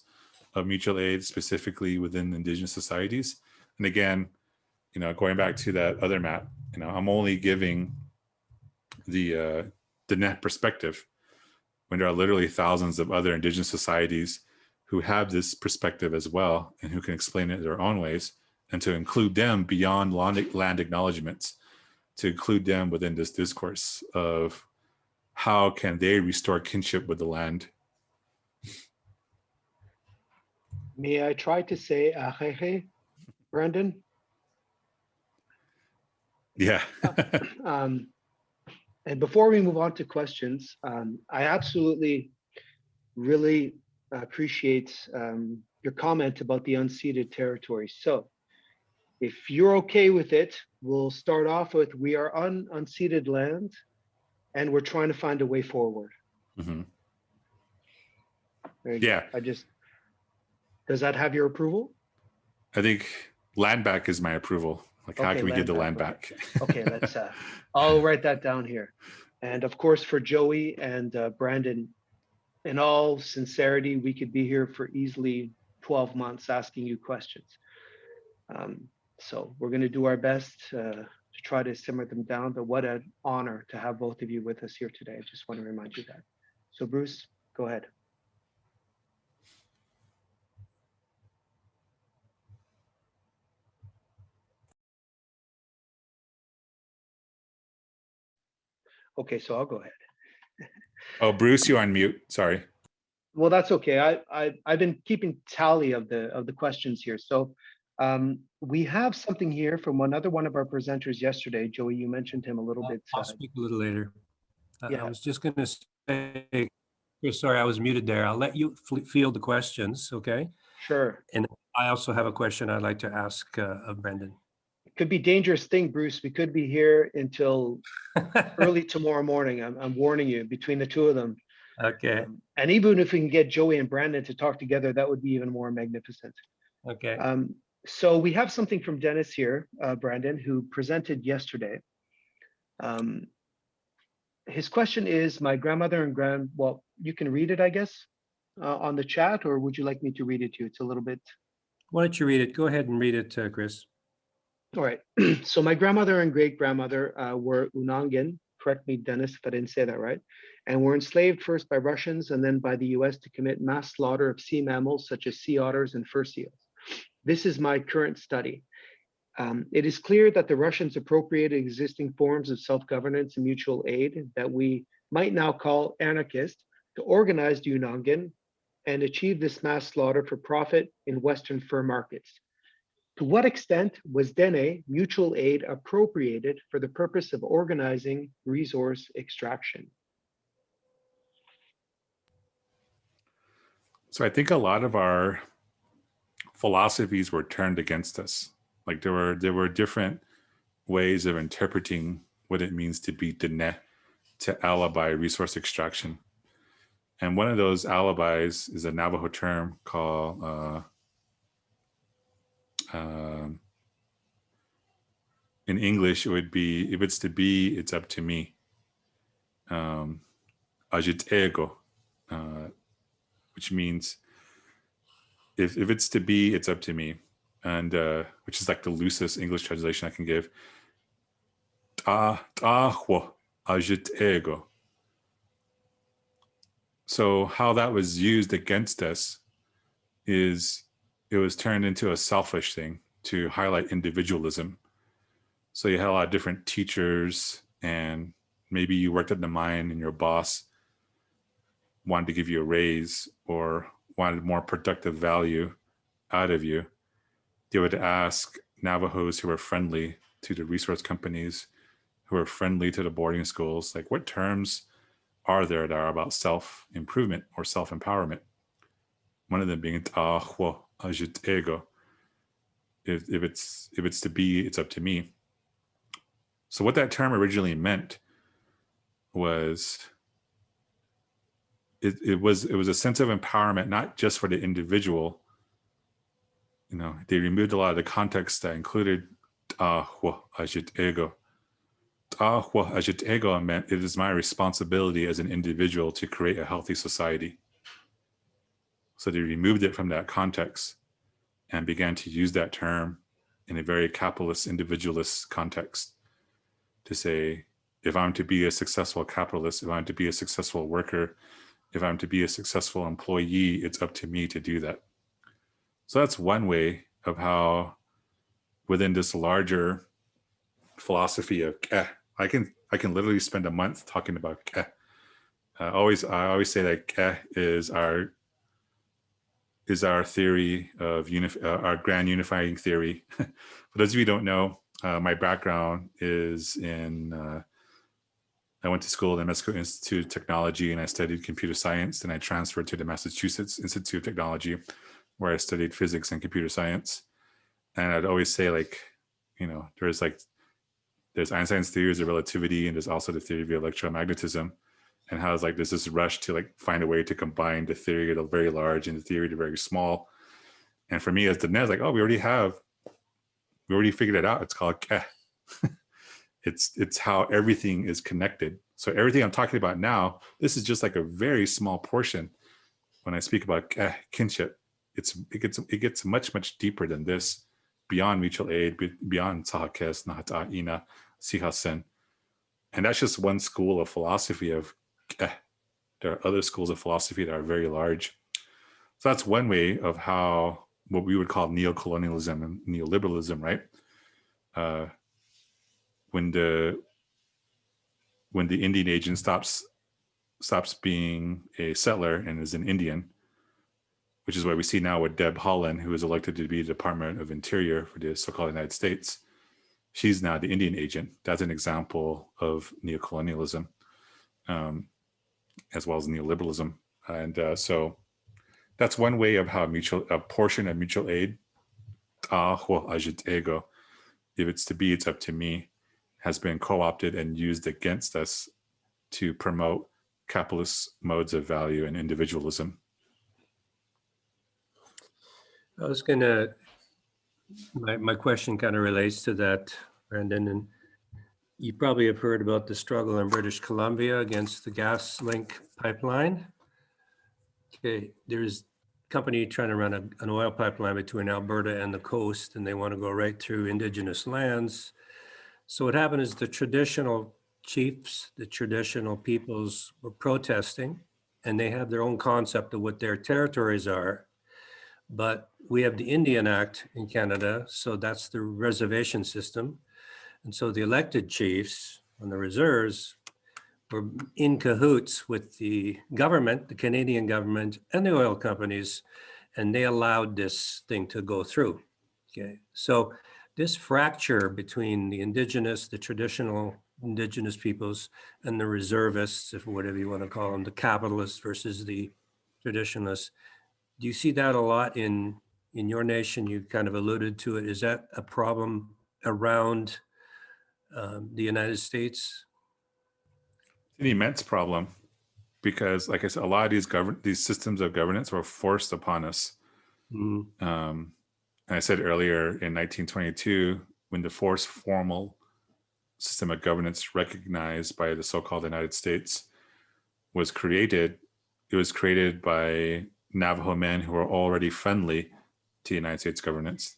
of mutual aid, specifically within indigenous societies. And again, going back to that other map, I'm only giving the net perspective when there are literally thousands of other indigenous societies who have this perspective as well and who can explain it in their own ways, and to include them beyond land acknowledgements, to include them within this discourse of how can they restore kinship with the land. May I try to say ahehe, Brandon? Yeah. And before we move on to questions, I absolutely really appreciate your comment about the unceded territories. So if you're okay with it, we'll start off with, we are on unceded land and we're trying to find a way forward. Mm-hmm. There you Yeah. go. Does that have your approval? I think land back is my approval. Like, how can we get the land back? Okay, let's, I'll write that down here. And of course, for Joey and Brandon, in all sincerity, we could be here for easily 12 months asking you questions. So we're going to do our best to try to simmer them down, but what an honor to have both of you with us here today. I just want to remind you that. So Bruce, go ahead. Okay, so I'll go ahead. Oh, Bruce, you're on mute. Sorry. Well, that's okay. I've been keeping tally of the questions here. So we have something here from one of our presenters yesterday. Joey, you mentioned him a little bit. I'll speak a little later. Yeah. I was just going to say, sorry, I was muted there. I'll let you field the questions, okay? Sure. And I also have a question I'd like to ask of Brendan. It could be a dangerous thing, Bruce. We could be here until early tomorrow morning. I'm warning you, between the two of them. Okay. And even if we can get Joey and Brandon to talk together, that would be even more magnificent. Okay. So we have something from Dennis here, Brandon, who presented yesterday. His question is, my grandmother and well, you can read it, I guess, on the chat, or would you like me to read it to you? It's a little bit. Why don't you read it? Go ahead and read it, Chris. All right. So my grandmother and great-grandmother were Unangan, correct me, Dennis, if I didn't say that right, and were enslaved first by Russians and then by the US to commit mass slaughter of sea mammals such as sea otters and fur seals. This is my current study. It is clear that the Russians appropriated existing forms of self-governance and mutual aid that we might now call anarchist to organize the Unangan and achieve this mass slaughter for profit in Western fur markets. To what extent was Dene mutual aid appropriated for the purpose of organizing resource extraction? So I think a lot of our philosophies were turned against us. Like there were different ways of interpreting what it means to be Diné, to alibi resource extraction. And one of those alibis is a Navajo term called, in English, it would be, if it's to be, it's up to me. Agit ego, which means if it's to be, it's up to me. And which is like the loosest English translation I can give. Ta'ahwo agit ego. So how that was used against us is it was turned into a selfish thing to highlight individualism. So you had a lot of different teachers, and maybe you worked at the mine and your boss wanted to give you a raise or wanted more productive value out of you. They would ask Navajos who were friendly to the resource companies, who are friendly to the boarding schools, like what terms are there that are about self-improvement or self-empowerment? One of them being ta'ahwo agit ego. If it's to be, it's up to me. So what that term originally meant was it was a sense of empowerment, not just for the individual. You know, they removed a lot of the context that included ta'ahwo agit ego. Ta'ahwo agit ego meant it is my responsibility as an individual to create a healthy society. So they removed it from that context and began to use that term in a very capitalist, individualist context to say, if I'm to be a successful capitalist, if I'm to be a successful worker, if I'm to be a successful employee, it's up to me to do that. So that's one way of how within this larger philosophy of I can literally spend a month talking about I always say that is our theory of our grand unifying theory. For those of you who don't know, my background is in I went to school at the Mexico Institute of Technology and I studied computer science. Then I transferred to the Massachusetts Institute of Technology, where I studied physics and computer science. And I'd always say, like, you know, there's Einstein's theories of relativity, and there's also the theory of electromagnetism, and how it's like there's this rush to like find a way to combine the theory of the very large and the theory of the very small. And for me as Diné, like, oh, we already figured it out. It's called Keh. It's how everything is connected. So everything I'm talking about now, this is just like a very small portion. When I speak about Keh, kinship, it gets much deeper than this, beyond mutual aid, beyond Sahakes, Nahata, Ina, Sihasen. And that's just one school of philosophy of Keh. There are other schools of philosophy that are very large. So that's one way of how what we would call neocolonialism and neoliberalism, right? When the Indian agent stops being a settler and is an Indian, which is what we see now with Deb Haaland, who was elected to be the Department of Interior for the so-called United States. She's now the Indian agent. That's an example of neocolonialism, as well as neoliberalism. And so that's one way of how a portion of mutual aid, ego, if it's to be, it's up to me, has been co-opted and used against us to promote capitalist modes of value and individualism. I was gonna, my question kind of relates to that, Brandon, and you probably have heard about the struggle in British Columbia against the gas link pipeline. Okay, there's a company trying to run an oil pipeline between Alberta and the coast, and they want to go right through Indigenous lands. So what happened is the traditional chiefs, the traditional peoples were protesting, and they have their own concept of what their territories are. But we have the Indian Act in Canada, so that's the reservation system. And so the elected chiefs on the reserves were in cahoots with the government, the Canadian government, and the oil companies, and they allowed this thing to go through. Okay, so this fracture between the Indigenous, the traditional Indigenous peoples, and the reservists, if whatever you want to call them, the capitalists versus the traditionalists, do you see that a lot in in your nation, you kind of alluded to it. Is that a problem around the United States? It's an immense problem because, like I said, a lot of these systems of governance were forced upon us. And I said earlier in 1922, when the forced formal system of governance recognized by the so-called United States was created, it was created by Navajo men who were already friendly to United States governance.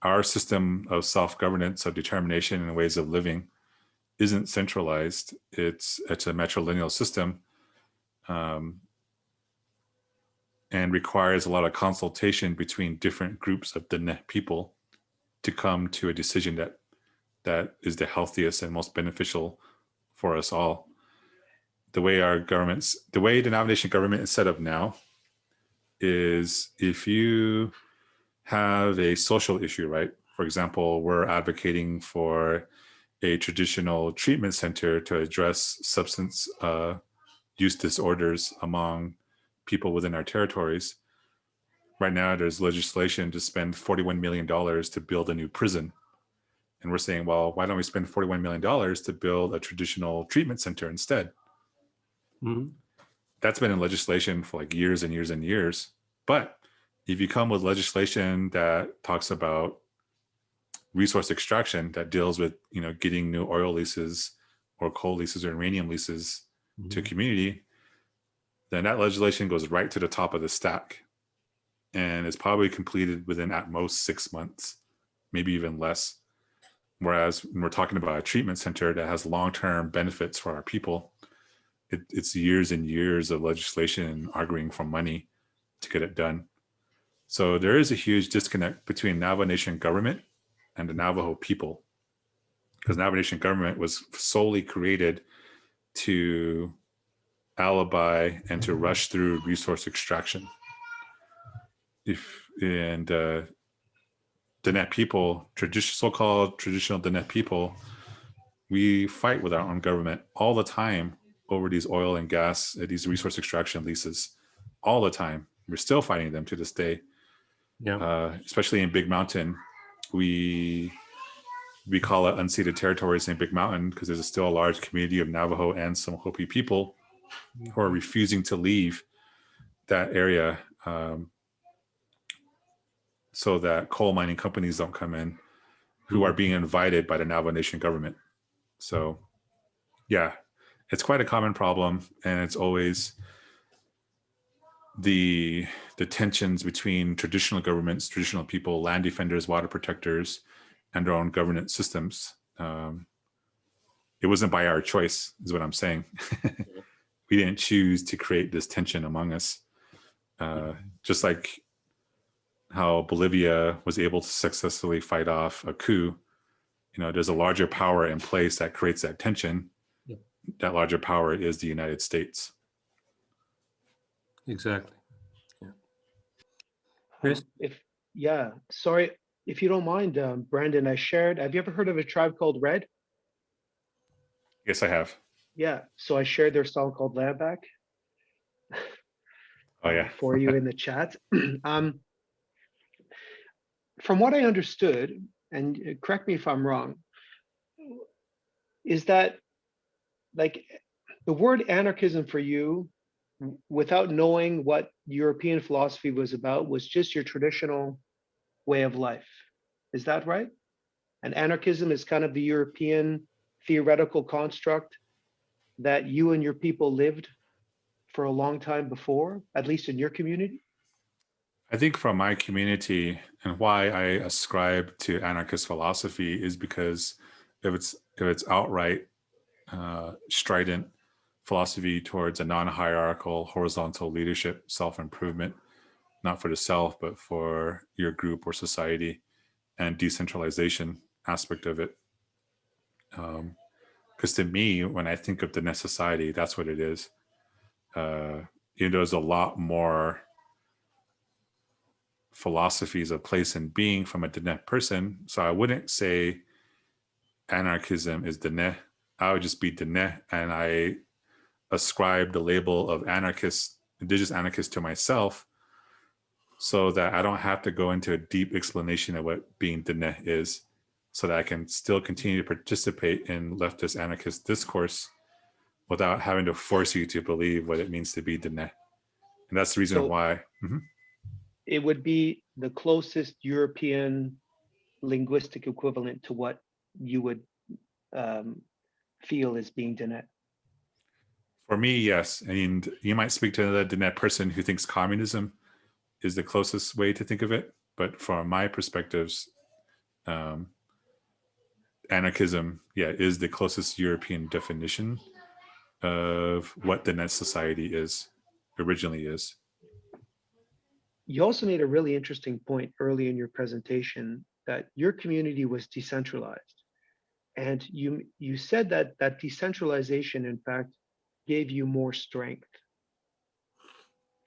Our system of self-governance, of determination and ways of living isn't centralized. It's a matrilineal system, and requires a lot of consultation between different groups of Diné people to come to a decision that is the healthiest and most beneficial for us all. The way the nomination government is set up now is if you have a social issue, right? For example, we're advocating for a traditional treatment center to address substance use disorders among people within our territories. Right now, there's legislation to spend $41 million to build a new prison. And we're saying, well, why don't we spend $41 million to build a traditional treatment center instead? That's been in legislation for like years and years and years. But if you come with legislation that talks about resource extraction, that deals with, getting new oil leases or coal leases or uranium leases to a community, then that legislation goes right to the top of the stack and is probably completed within at most 6 months, maybe even less. Whereas when we're talking about a treatment center that has long-term benefits for our people, it's years and years of legislation and arguing for money to get it done. So there is a huge disconnect between Navajo Nation government and the Navajo people, because Navajo Nation government was solely created to alibi and to rush through resource extraction. Diné people, so-called traditional Diné people, we fight with our own government all the time over these oil and gas, these resource extraction leases, all the time. We're still fighting them to this day. Yeah. Especially in Big Mountain, we call it unceded territories in Big Mountain because there's still a large community of Navajo and some Hopi people who are refusing to leave that area so that coal mining companies don't come in, who are being invited by the Navajo Nation government. So yeah, it's quite a common problem, and it's always the tensions between traditional governments, traditional people, land defenders, water protectors, and their own governance systems. It wasn't by our choice, is what I'm saying. We didn't choose to create this tension among us. Just like how Bolivia was able to successfully fight off a coup, there's a larger power in place that creates that tension. Yep. That larger power is the United States. Exactly. Yeah. Chris? Sorry, if you don't mind, Brandon, have you ever heard of a tribe called Red? Yes, I have. Yeah, so I shared their song called Land Back. Oh yeah. For you in the chat. From what I understood, and correct me if I'm wrong, is that like the word anarchism for you, without knowing what European philosophy was about, was just your traditional way of life. Is that right? And anarchism is kind of the European theoretical construct that you and your people lived for a long time before, at least in your community? I think from my community, and why I ascribe to anarchist philosophy is because if it's outright strident philosophy towards a non-hierarchical, horizontal leadership, self-improvement, not for the self, but for your group or society, and decentralization aspect of it. Because to me, when I think of Diné society, that's what it is. There's a lot more philosophies of place and being from a Diné person. So I wouldn't say anarchism is Diné. I would just be Diné, and I ascribe the label of anarchist, indigenous anarchist, to myself, so that I don't have to go into a deep explanation of what being Diné is, so that I can still continue to participate in leftist anarchist discourse without having to force you to believe what it means to be Diné. And that's the reason So why. it would be the closest European linguistic equivalent to what you would feel as being Diné. For me, yes. And you might speak to another Diné person who thinks communism is the closest way to think of it. But from my perspectives, anarchism, is the closest European definition of what the net society originally is. You also made a really interesting point early in your presentation that your community was decentralized. And you said that decentralization, in fact, gave you more strength.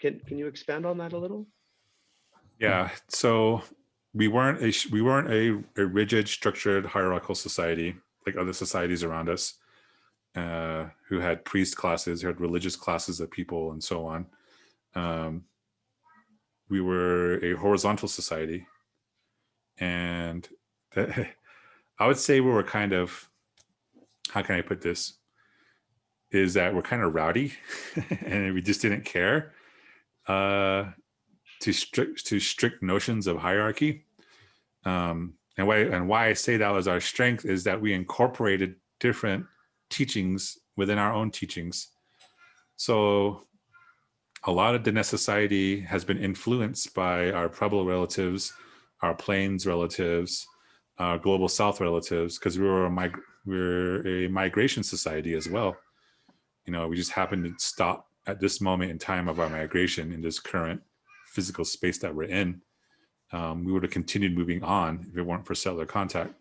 Can you expand on that a little? Yeah. So we weren't a rigid, structured, hierarchical society like other societies around us, who had priest classes, who had religious classes of people, and so on. We were a horizontal society, and I would say we were kind of, how can I put this? Is that we're kind of rowdy, and we just didn't care to strict notions of hierarchy. And why I say that was our strength is that we incorporated different teachings within our own teachings. So a lot of Diné society has been influenced by our Pueblo relatives, our Plains relatives, our Global South relatives, because we're a migration society as well. We just happened to stop at this moment in time of our migration in this current physical space that we're in. We would have continued moving on if it weren't for settler contact.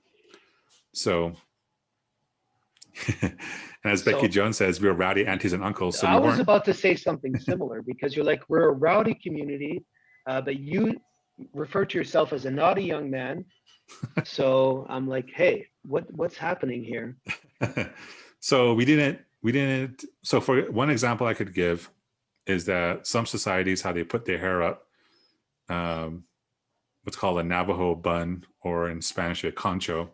So, and as Becky Jones says, we were rowdy aunties and uncles. So I was about to say something similar, because you're like, we're a rowdy community, but you refer to yourself as a naughty young man. So I'm like, hey, what's happening here? So we didn't. So for one example I could give is that some societies, how they put their hair up, what's called a Navajo bun, or in Spanish a concho,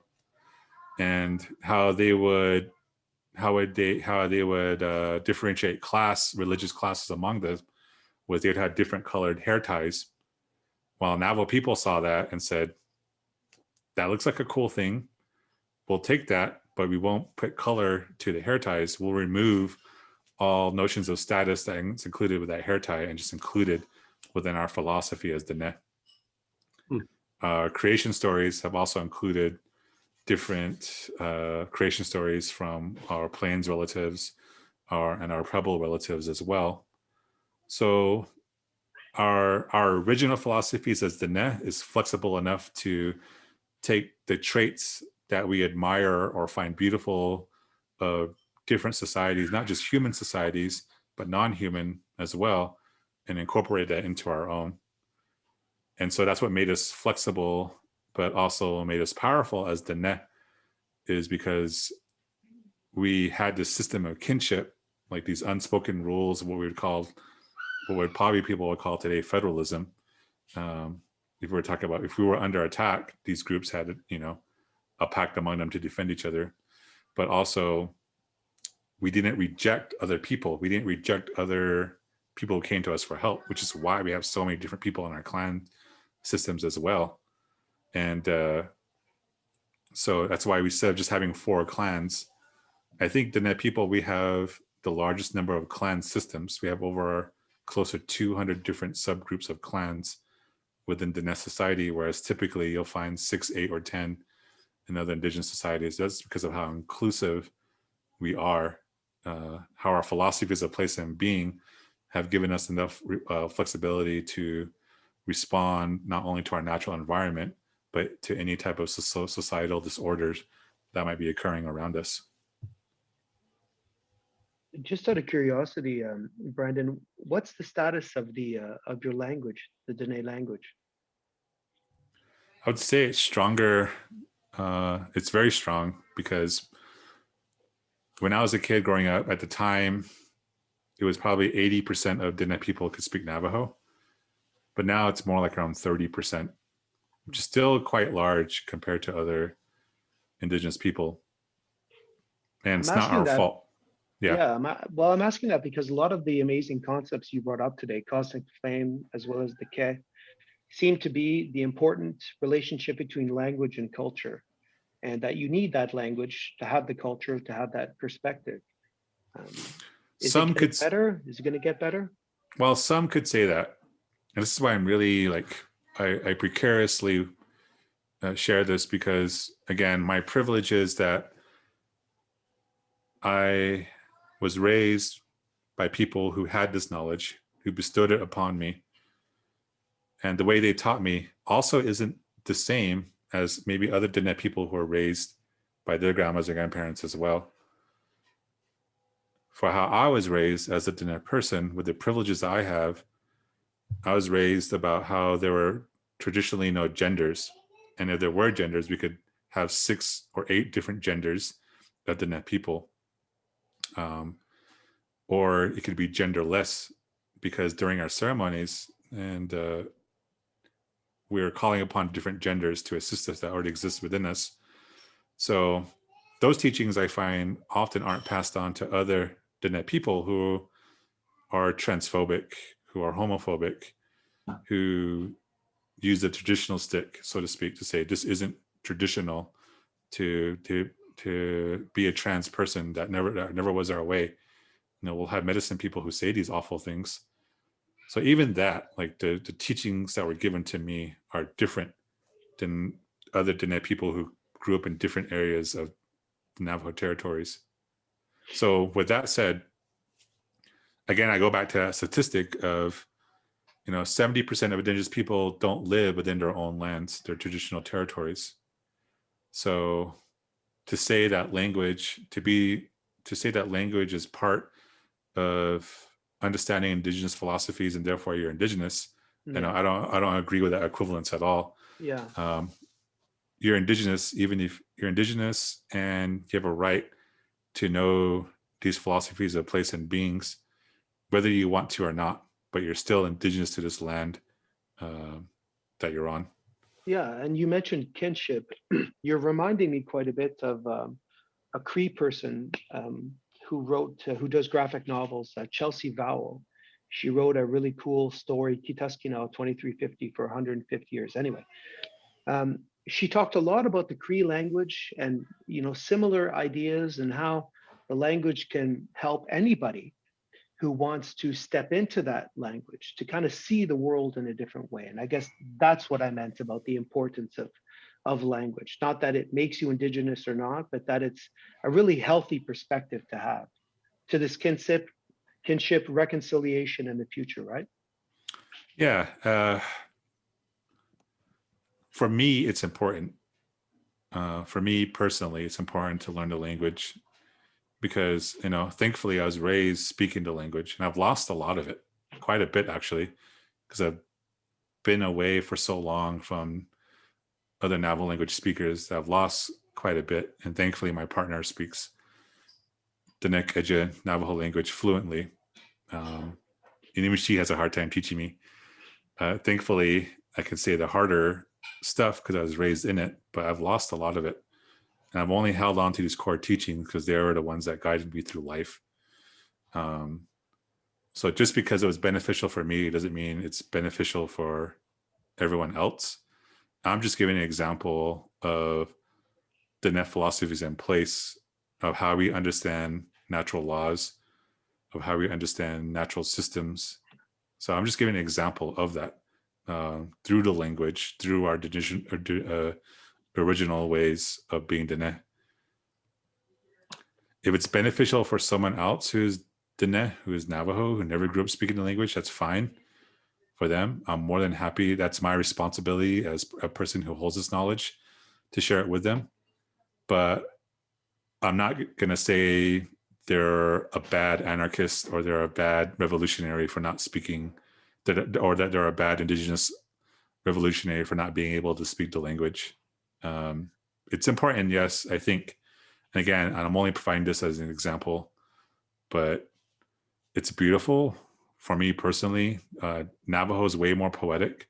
and how they would differentiate religious classes among them was they'd have different colored hair ties. While Navajo people saw that and said, that looks like a cool thing, we'll take that, but we won't put color to the hair ties. We'll remove all notions of status that's included with that hair tie and just included within our philosophy as Diné. Creation stories have also included different creation stories from our Plains relatives and our Pueblo relatives as well. So our original philosophies as Diné is flexible enough to take the traits that we admire or find beautiful of different societies, not just human societies, but non-human as well, and incorporate that into our own. And so that's what made us flexible, but also made us powerful as Diné, is because we had this system of kinship, like these unspoken rules, what probably people would call today federalism. If we were under attack, these groups had, a pact among them to defend each other. But also, we didn't reject other people. We didn't reject other people who came to us for help, which is why we have so many different people in our clan systems as well. And so that's why, instead of just having 4 clans, I think Diné people, we have the largest number of clan systems. We have over close to 200 different subgroups of clans within Diné society, whereas typically you'll find 6, 8, or 10 in other indigenous societies. That's because of how inclusive we are, how our philosophies of place and being have given us enough flexibility to respond not only to our natural environment, but to any type of societal disorders that might be occurring around us. Just out of curiosity, Brandon, what's the status of your language, the Diné language? I would say it's stronger. It's very strong, because when I was a kid growing up, at the time, it was probably 80% of Diné people could speak Navajo. but now it's more like around 30%, which is still quite large compared to other indigenous people. And it's not our fault. Yeah. Well, I'm asking that because a lot of the amazing concepts you brought up today, cosmic flame as well as the Ke, seem to be the important relationship between language and culture, and that you need that language to have the culture, to have that perspective. Is it getting better? Is it going to get better? Well, some could say that. And this is why I'm really I precariously share this, because again, my privilege is that I was raised by people who had this knowledge, who bestowed it upon me. And the way they taught me also isn't the same as maybe other Diné people who are raised by their grandmas or grandparents as well. For how I was raised as a Diné person, with the privileges I have, I was raised about how there were traditionally no genders. And if there were genders, we could have 6 or 8 different genders of Diné people. Or it could be genderless, because during our ceremonies, and we are calling upon different genders to assist us that already exist within us. So those teachings, I find, often aren't passed on to other Diné people who are transphobic, who are homophobic, who use the traditional stick, so to speak, to say this isn't traditional to be a trans person. That never was our way. You know, we'll have medicine people who say these awful things. So even that, like the teachings that were given to me are different than other Diné people who grew up in different areas of the Navajo territories. So with that said, again, I go back to that statistic of, 70% of indigenous people don't live within their own lands, their traditional territories. So to say that language is part of understanding indigenous philosophies and therefore you're indigenous, I don't agree with that equivalence at all. You're indigenous even if you're indigenous, and you have a right to know these philosophies of place and beings, whether you want to or not, but you're still indigenous to this land that you're on. Yeah, and you mentioned kinship. You're reminding me quite a bit of a Cree person who does graphic novels, Chelsea Vowell. She wrote a really cool story, Kitaskina 2350 for 150 years. Anyway, she talked a lot about the Cree language and similar ideas, and how the language can help anybody who wants to step into that language to kind of see the world in a different way. And I guess that's what I meant about the importance of language. Not that it makes you indigenous or not, but that it's a really healthy perspective to have to this kinship, reconciliation in the future, right? Yeah. For me, it's important. For me personally, it's important to learn the language, because, thankfully I was raised speaking the language, and I've lost a lot of it, quite a bit actually, because I've been away for so long from other Navajo language speakers that I've lost quite a bit. And thankfully my partner speaks Diné Eja Navajo language fluently. And even she has a hard time teaching me. Thankfully, I can say the harder stuff because I was raised in it, but I've lost a lot of it. And I've only held on to these core teachings because they were the ones that guided me through life. So just because it was beneficial for me doesn't mean it's beneficial for everyone else. I'm just giving an example of the net philosophies in place of how we understand natural laws, of how we understand natural systems. So I'm just giving an example of that through the language, through our original ways of being Diné. If it's beneficial for someone else who's Diné, who is Navajo, who never grew up speaking the language, that's fine for them. I'm more than happy. That's my responsibility as a person who holds this knowledge to share it with them. But I'm not going to say they're a bad anarchist or they're a bad revolutionary for not speaking, or that they're a bad indigenous revolutionary for not being able to speak the language. It's important, yes, I think. And again, I'm only providing this as an example, but it's beautiful for me personally, Navajo is way more poetic,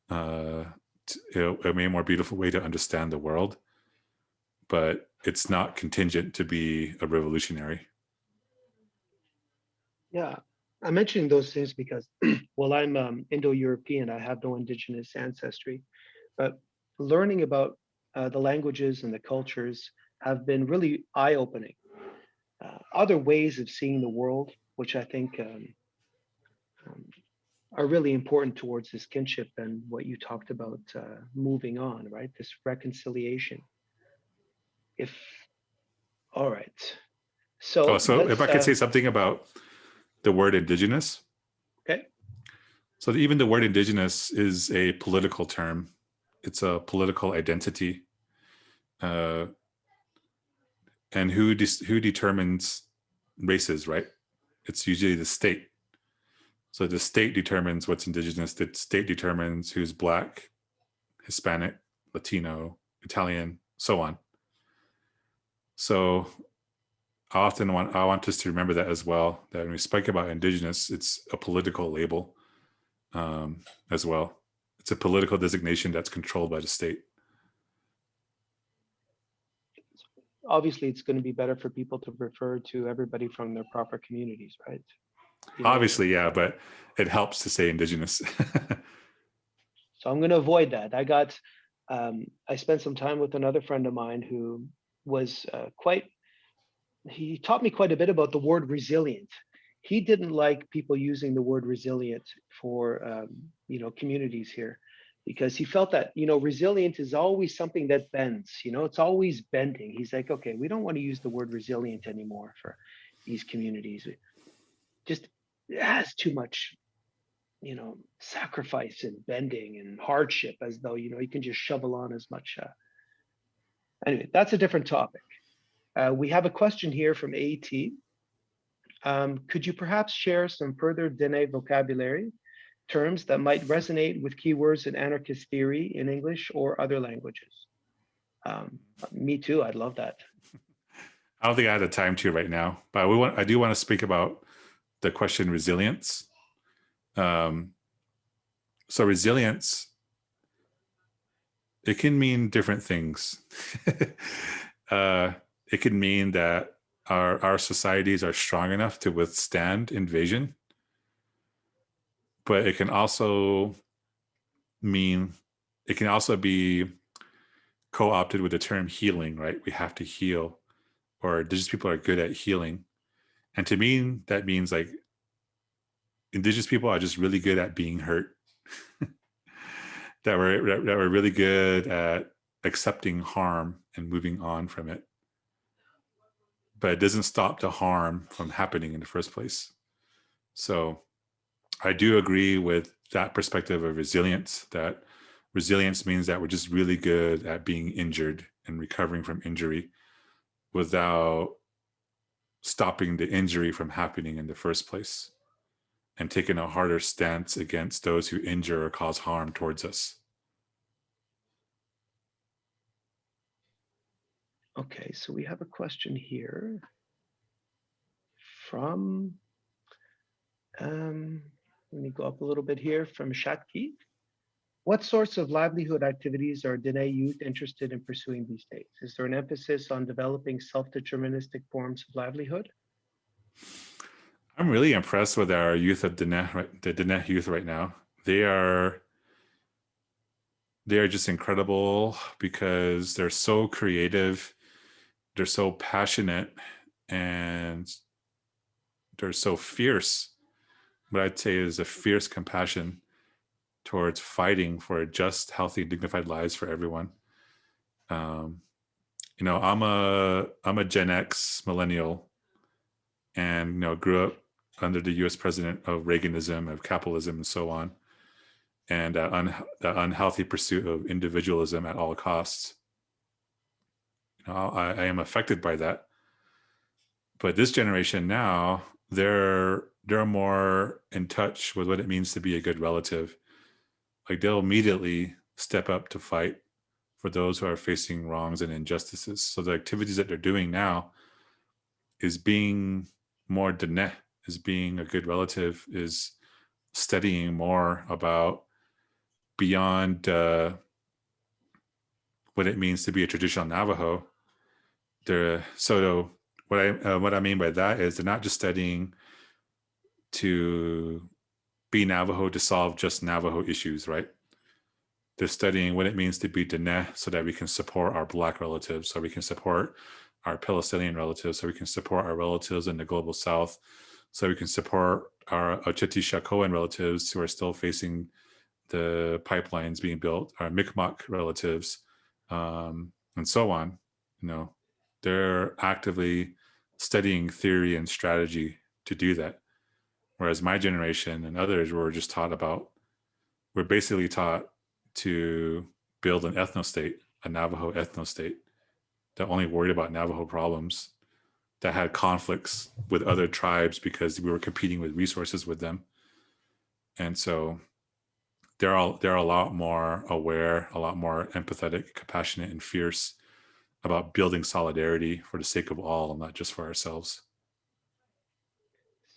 a way more beautiful way to understand the world, but it's not contingent to be a revolutionary. Yeah, I'm mentioning those things because, well, I'm Indo-European. I have no indigenous ancestry, but learning about the languages and the cultures have been really eye-opening. Other ways of seeing the world, which I think um, are really important towards this kinship and what you talked about moving on, right? This reconciliation. If, all right. Oh, So so if let's, I could say something about the word indigenous. okay. So even the word indigenous is a political term. It's a political identity. And who determines races, right? It's usually the state. So the state determines what's indigenous. The state determines who's Black, Hispanic, Latino, Italian, so on. So I want us to remember that as well, that when we speak about indigenous, it's a political label as well. It's a political designation that's controlled by the state. Obviously it's going to be better for people to refer to everybody from their proper communities, right? Obviously, yeah, but it helps to say indigenous. So I'm going to avoid that. I spent some time with another friend of mine who was he taught me quite a bit about the word resilient. He didn't like people using the word resilient for, communities here, because he felt that, resilient is always something that bends, it's always bending. He's like, okay, we don't want to use the word resilient anymore for these communities. Just, it has too much, sacrifice and bending and hardship, as though, you can just shovel on as much. Anyway, that's a different topic. We have a question here from AT. Could you perhaps share some further Diné vocabulary terms that might resonate with keywords in anarchist theory in English or other languages? Me too, I'd love that. I don't think I have the time to right now, but I do want to speak about the question resilience. So resilience, it can mean different things. It can mean that our societies are strong enough to withstand invasion, but it can also be co-opted with the term healing, right? We have to heal, or indigenous people are good at healing. And to me, that means like indigenous people are just really good at being hurt. that we're really good at accepting harm and moving on from it. But it doesn't stop the harm from happening in the first place. So I do agree with that perspective of resilience, that resilience means that we're just really good at being injured and recovering from injury without stopping the injury from happening in the first place, and taking a harder stance against those who injure or cause harm towards us. Okay, so we have a question here from, let me go up a little bit here, from Shatki. What sorts of livelihood activities are Diné youth interested in pursuing these days? Is there an emphasis on developing self-deterministic forms of livelihood? I'm really impressed with our youth of Diné, the Diné youth right now. They are just incredible because they're so creative, they're so passionate, and they're so fierce. What I'd say is a fierce compassion towards fighting for just, healthy, dignified lives for everyone. I'm a Gen X millennial, and grew up under the U.S. president of Reaganism, of capitalism, and so on, and the unhealthy pursuit of individualism at all costs. I am affected by that. But this generation now, they're more in touch with what it means to be a good relative. Like, they'll immediately step up to fight for those who are facing wrongs and injustices. So the activities that they're doing now is being more Diné as being a good relative is studying more about beyond what it means to be a traditional Navajo. So what I mean by that is they're not just studying to be Navajo to solve just Navajo issues, right? They're studying what it means to be Dinétah so that we can support our Black relatives, so we can support our Palestinian relatives, so we can support our relatives in the global South, so we can support our Oceti-Sakowin relatives who are still facing the pipelines being built, our Mi'kmaq relatives, and so on. You know, they're actively studying theory and strategy to do that. Whereas my generation and others we're basically taught to build an ethno-state, a Navajo ethno-state that only worried about Navajo problems, that had conflicts with other tribes because we were competing with resources with them. And so they're a lot more aware, a lot more empathetic, compassionate, and fierce about building solidarity for the sake of all, not just for ourselves.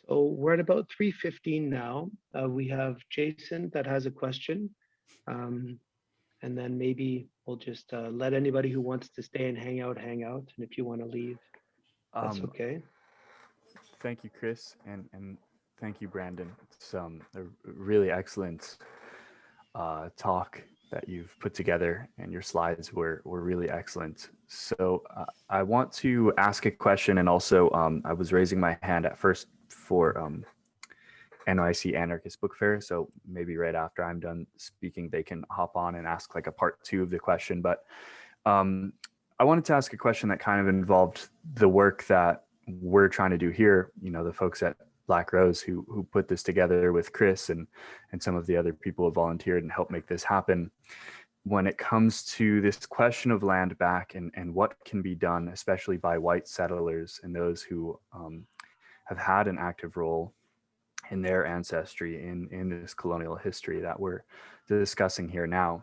So we're at about 3:15 now. We have Jason that has a question. And then maybe we'll just let anybody who wants to stay and hang out. And if you want to leave, that's okay. Thank you, Chris, and thank you, Brandon. It's a really excellent talk that you've put together, and your slides were really excellent. So I want to ask a question, and also I was raising my hand at first for NYC Anarchist Book Fair, so maybe right after I'm done speaking, they can hop on and ask like a part 2 of the question. But I wanted to ask a question that kind of involved the work that we're trying to do here, you know, the folks at Black Rose who put this together with Chris and some of the other people who volunteered and helped make this happen. When it comes to this question of land back and what can be done, especially by white settlers and those who have had an active role in their ancestry in this colonial history that we're discussing here now.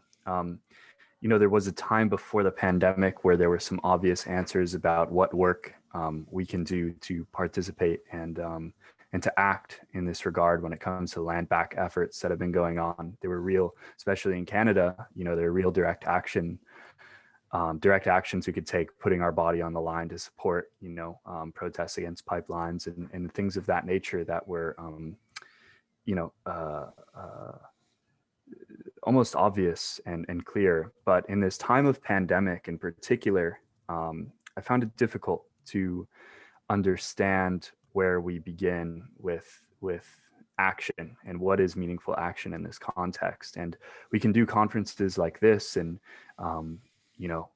You know, there was a time before the pandemic where there were some obvious answers about what work we can do to participate and to act in this regard when it comes to land back efforts that have been going on. There were real, especially in Canada, you know, there are real direct actions we could take, putting our body on the line to support, you know, protests against pipelines and things of that nature that were, you know, almost obvious and clear. But in this time of pandemic in particular, I found it difficult to understand where we begin with action and what is meaningful action in this context. And we can do conferences like this and you know,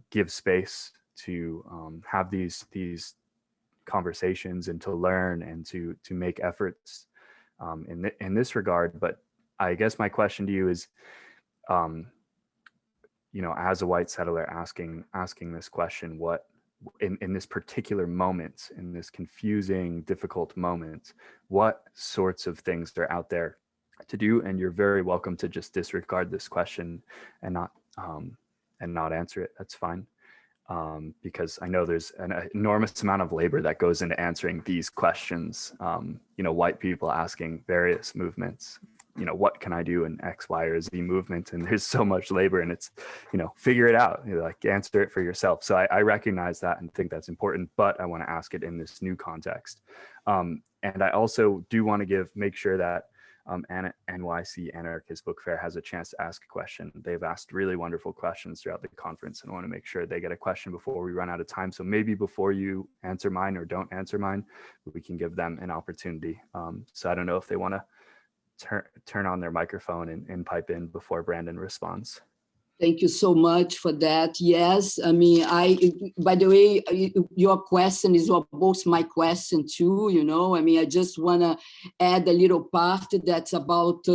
give space to have these conversations and to learn and to make efforts in this regard. But I guess my question to you is, you know, as a white settler asking this question, what in this particular moment, in this confusing, difficult moment, what sorts of things are out there to do? And you're very welcome to just disregard this question and not answer it. That's fine. Because I know there's an enormous amount of labor that goes into answering these questions. You know, white people asking various movements, you know, what can I do in X, Y, or Z movement? And there's so much labor, and it's, you know, figure it out, you know, like answer it for yourself. So I recognize that and think that's important, but I want to ask it in this new context. And I also do want to make sure that NYC Anarchist Book Fair has a chance to ask a question. They've asked really wonderful questions throughout the conference, and I want to make sure they get a question before we run out of time. So maybe before you answer mine or don't answer mine, we can give them an opportunity. So I don't know if they want to turn on their microphone and pipe in before Brandon responds. Thank you so much for that. Yes, I mean, by the way, your question is both my question too, you know. I mean, I just want to add a little part that's about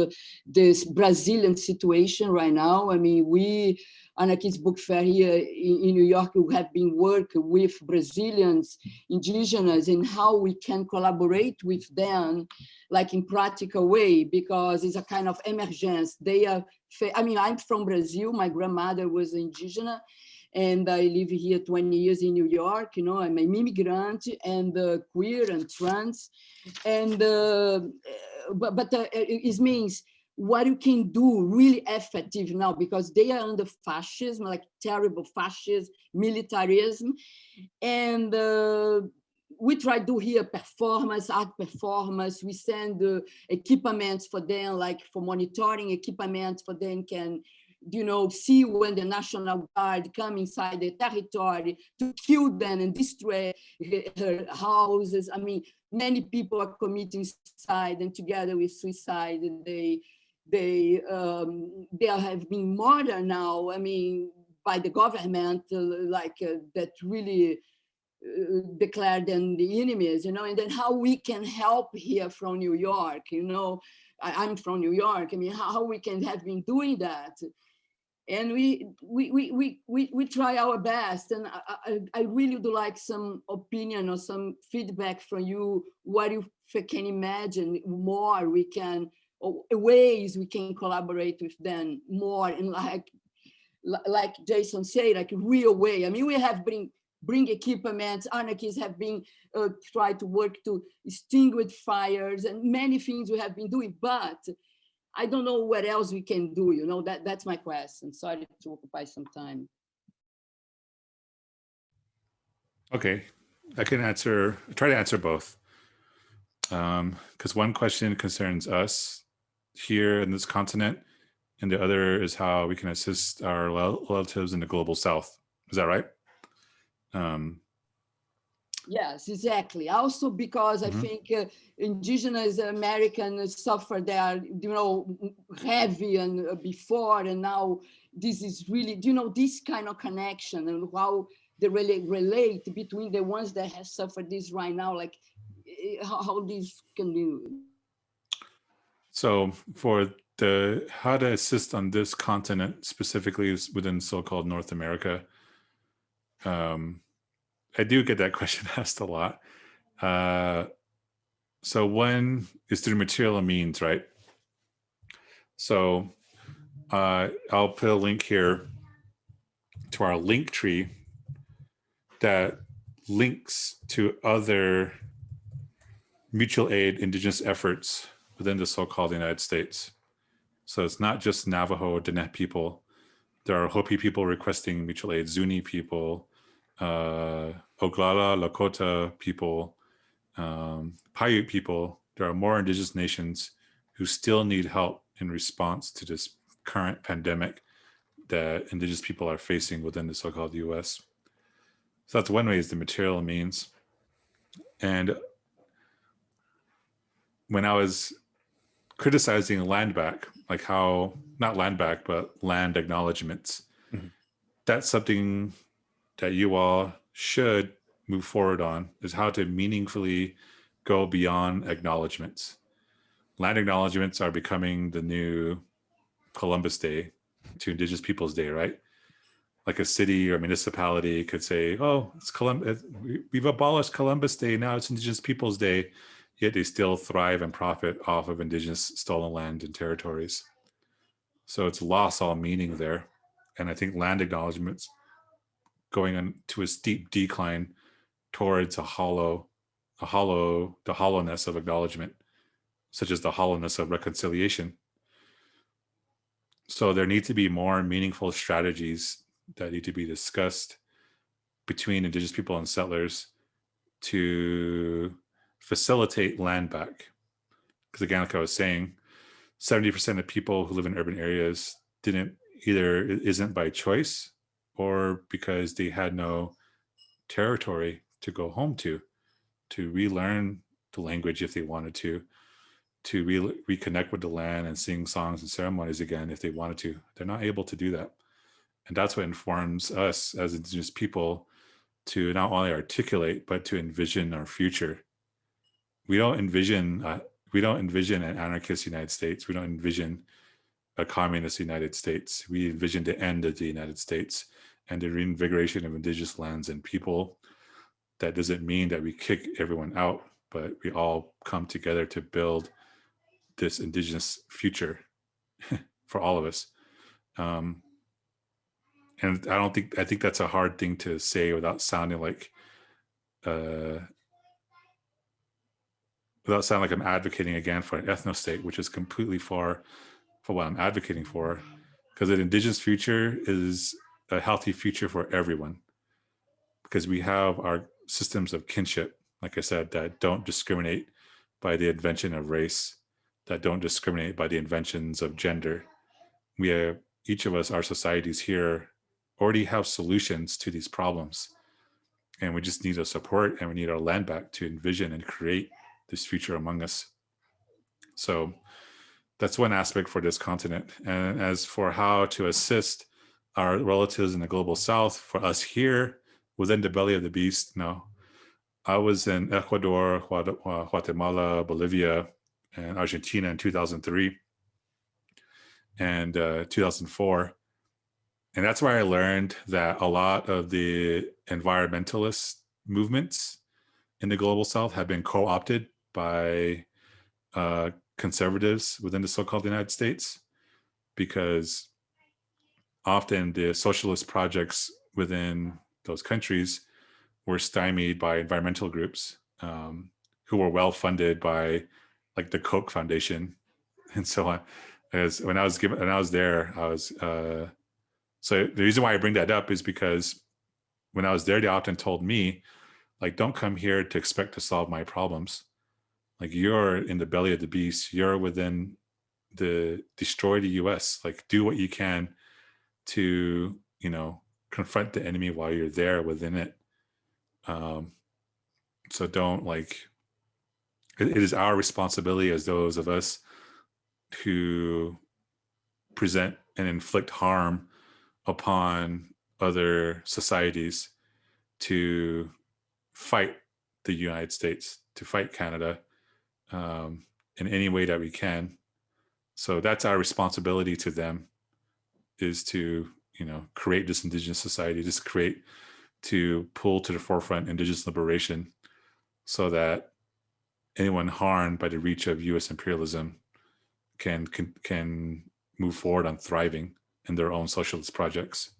this Brazilian situation right now. I mean, we, Anarchist Book Fair here in New York, we have been working with Brazilians, indigenous, and how we can collaborate with them, like in practical way, because it's a kind of emergence. They are, I mean, I'm from Brazil. My grandmother was indigenous, and I live here 20 years in New York. You know, I'm an immigrant and queer and trans, and but it means what you can do really effective now, because they are under fascism, like terrible fascism, militarism, and we try to do here performance, art performance. We send equipments for them, like for monitoring equipment for them can, you know, see when the National Guard come inside the territory to kill them and destroy her houses. I mean, many people are committing suicide, and together with suicide, they have been murdered now. I mean, by the government, that really declare them the enemies, you know. And then how we can help here from New York, you know. I'm from New York. I mean, how we can have been doing that. And we try our best, and I really would like some opinion or some feedback from you. What you can imagine more we can, or ways we can collaborate with them more, and like Jason said, like a real way. I mean, we have bring equipment. Anarchists have been try to work to extinguish fires and many things we have been doing, but I don't know what else we can do, you know. That's my question. Sorry to occupy some time. Okay, I can try to answer both. Because one question concerns us here in this continent, and the other is how we can assist our relatives in the global South. Is that right? Yes, exactly. Also because I think indigenous Americans suffer there, you know, heavy and before, and now this is really, you know, this kind of connection and how they really relate between the ones that have suffered this right now, like how this can be. So for how to assist on this continent, specifically within so-called North America, I do get that question asked a lot. So one is through material means, right? So I'll put a link here to our link tree that links to other mutual aid indigenous efforts within the so-called United States. So it's not just Navajo or Dinétah people. There are Hopi people requesting mutual aid, Zuni people, Oglala, Lakota people, Paiute people. There are more indigenous nations who still need help in response to this current pandemic that indigenous people are facing within the so-called US. So that's one way, is the material means. And when I was criticizing land back, like how, not land back, but land acknowledgements, that's something that you all should move forward on, is how to meaningfully go beyond acknowledgements. Land acknowledgements are becoming the new Columbus Day to Indigenous Peoples Day, right? Like a city or municipality could say, oh, it's we've abolished Columbus Day, now it's Indigenous Peoples Day, yet they still thrive and profit off of indigenous stolen land and territories. So it's lost all meaning there. And I think land acknowledgements going on to a steep decline towards the hollowness of acknowledgement, such as the hollowness of reconciliation. So there need to be more meaningful strategies that need to be discussed between indigenous people and settlers to facilitate land back. Because again, like I was saying, 70% of people who live in urban areas isn't by choice or because they had no territory to go home to relearn the language if they wanted to reconnect with the land and sing songs and ceremonies again if they wanted to. They're not able to do that. And that's what informs us as indigenous people to not only articulate, but to envision our future. We don't envision an anarchist United States. We don't envision a communist United States. We envision the end of the United States and the reinvigoration of indigenous lands and people. That doesn't mean that we kick everyone out, but we all come together to build this indigenous future for all of us. And I think that's a hard thing to say without sounding like I'm advocating again for an ethno-state, which is completely far from what I'm advocating for, because an indigenous future is a healthy future for everyone, because we have our systems of kinship, like I said, that don't discriminate by the invention of race, that don't discriminate by the inventions of gender. We have, each of us, our societies here already have solutions to these problems. And we just need a support, and we need our land back to envision and create this future among us. So that's one aspect for this continent. And as for how to assist our relatives in the global south, for us here within the belly of the beast, no. I was in Ecuador, Guatemala, Bolivia, and Argentina in 2003 and 2004. And that's where I learned that a lot of the environmentalist movements in the global south have been co-opted by conservatives within the so-called United States, because often the socialist projects within those countries were stymied by environmental groups who were well funded by like the Koch Foundation and so on. As when I was there, I was so the reason why I bring that up is because when I was there, they often told me, like, don't come here to expect to solve my problems. Like, you're in the belly of the beast. You're within destroy the US. Like, do what you can to, confront the enemy while you're there within it. So don't it is our responsibility as those of us who present and inflict harm upon other societies to fight the United States, to fight Canada in any way that we can. So that's our responsibility to them, is to, create this indigenous society, to pull to the forefront indigenous liberation so that anyone harmed by the reach of US imperialism can move forward on thriving in their own socialist projects.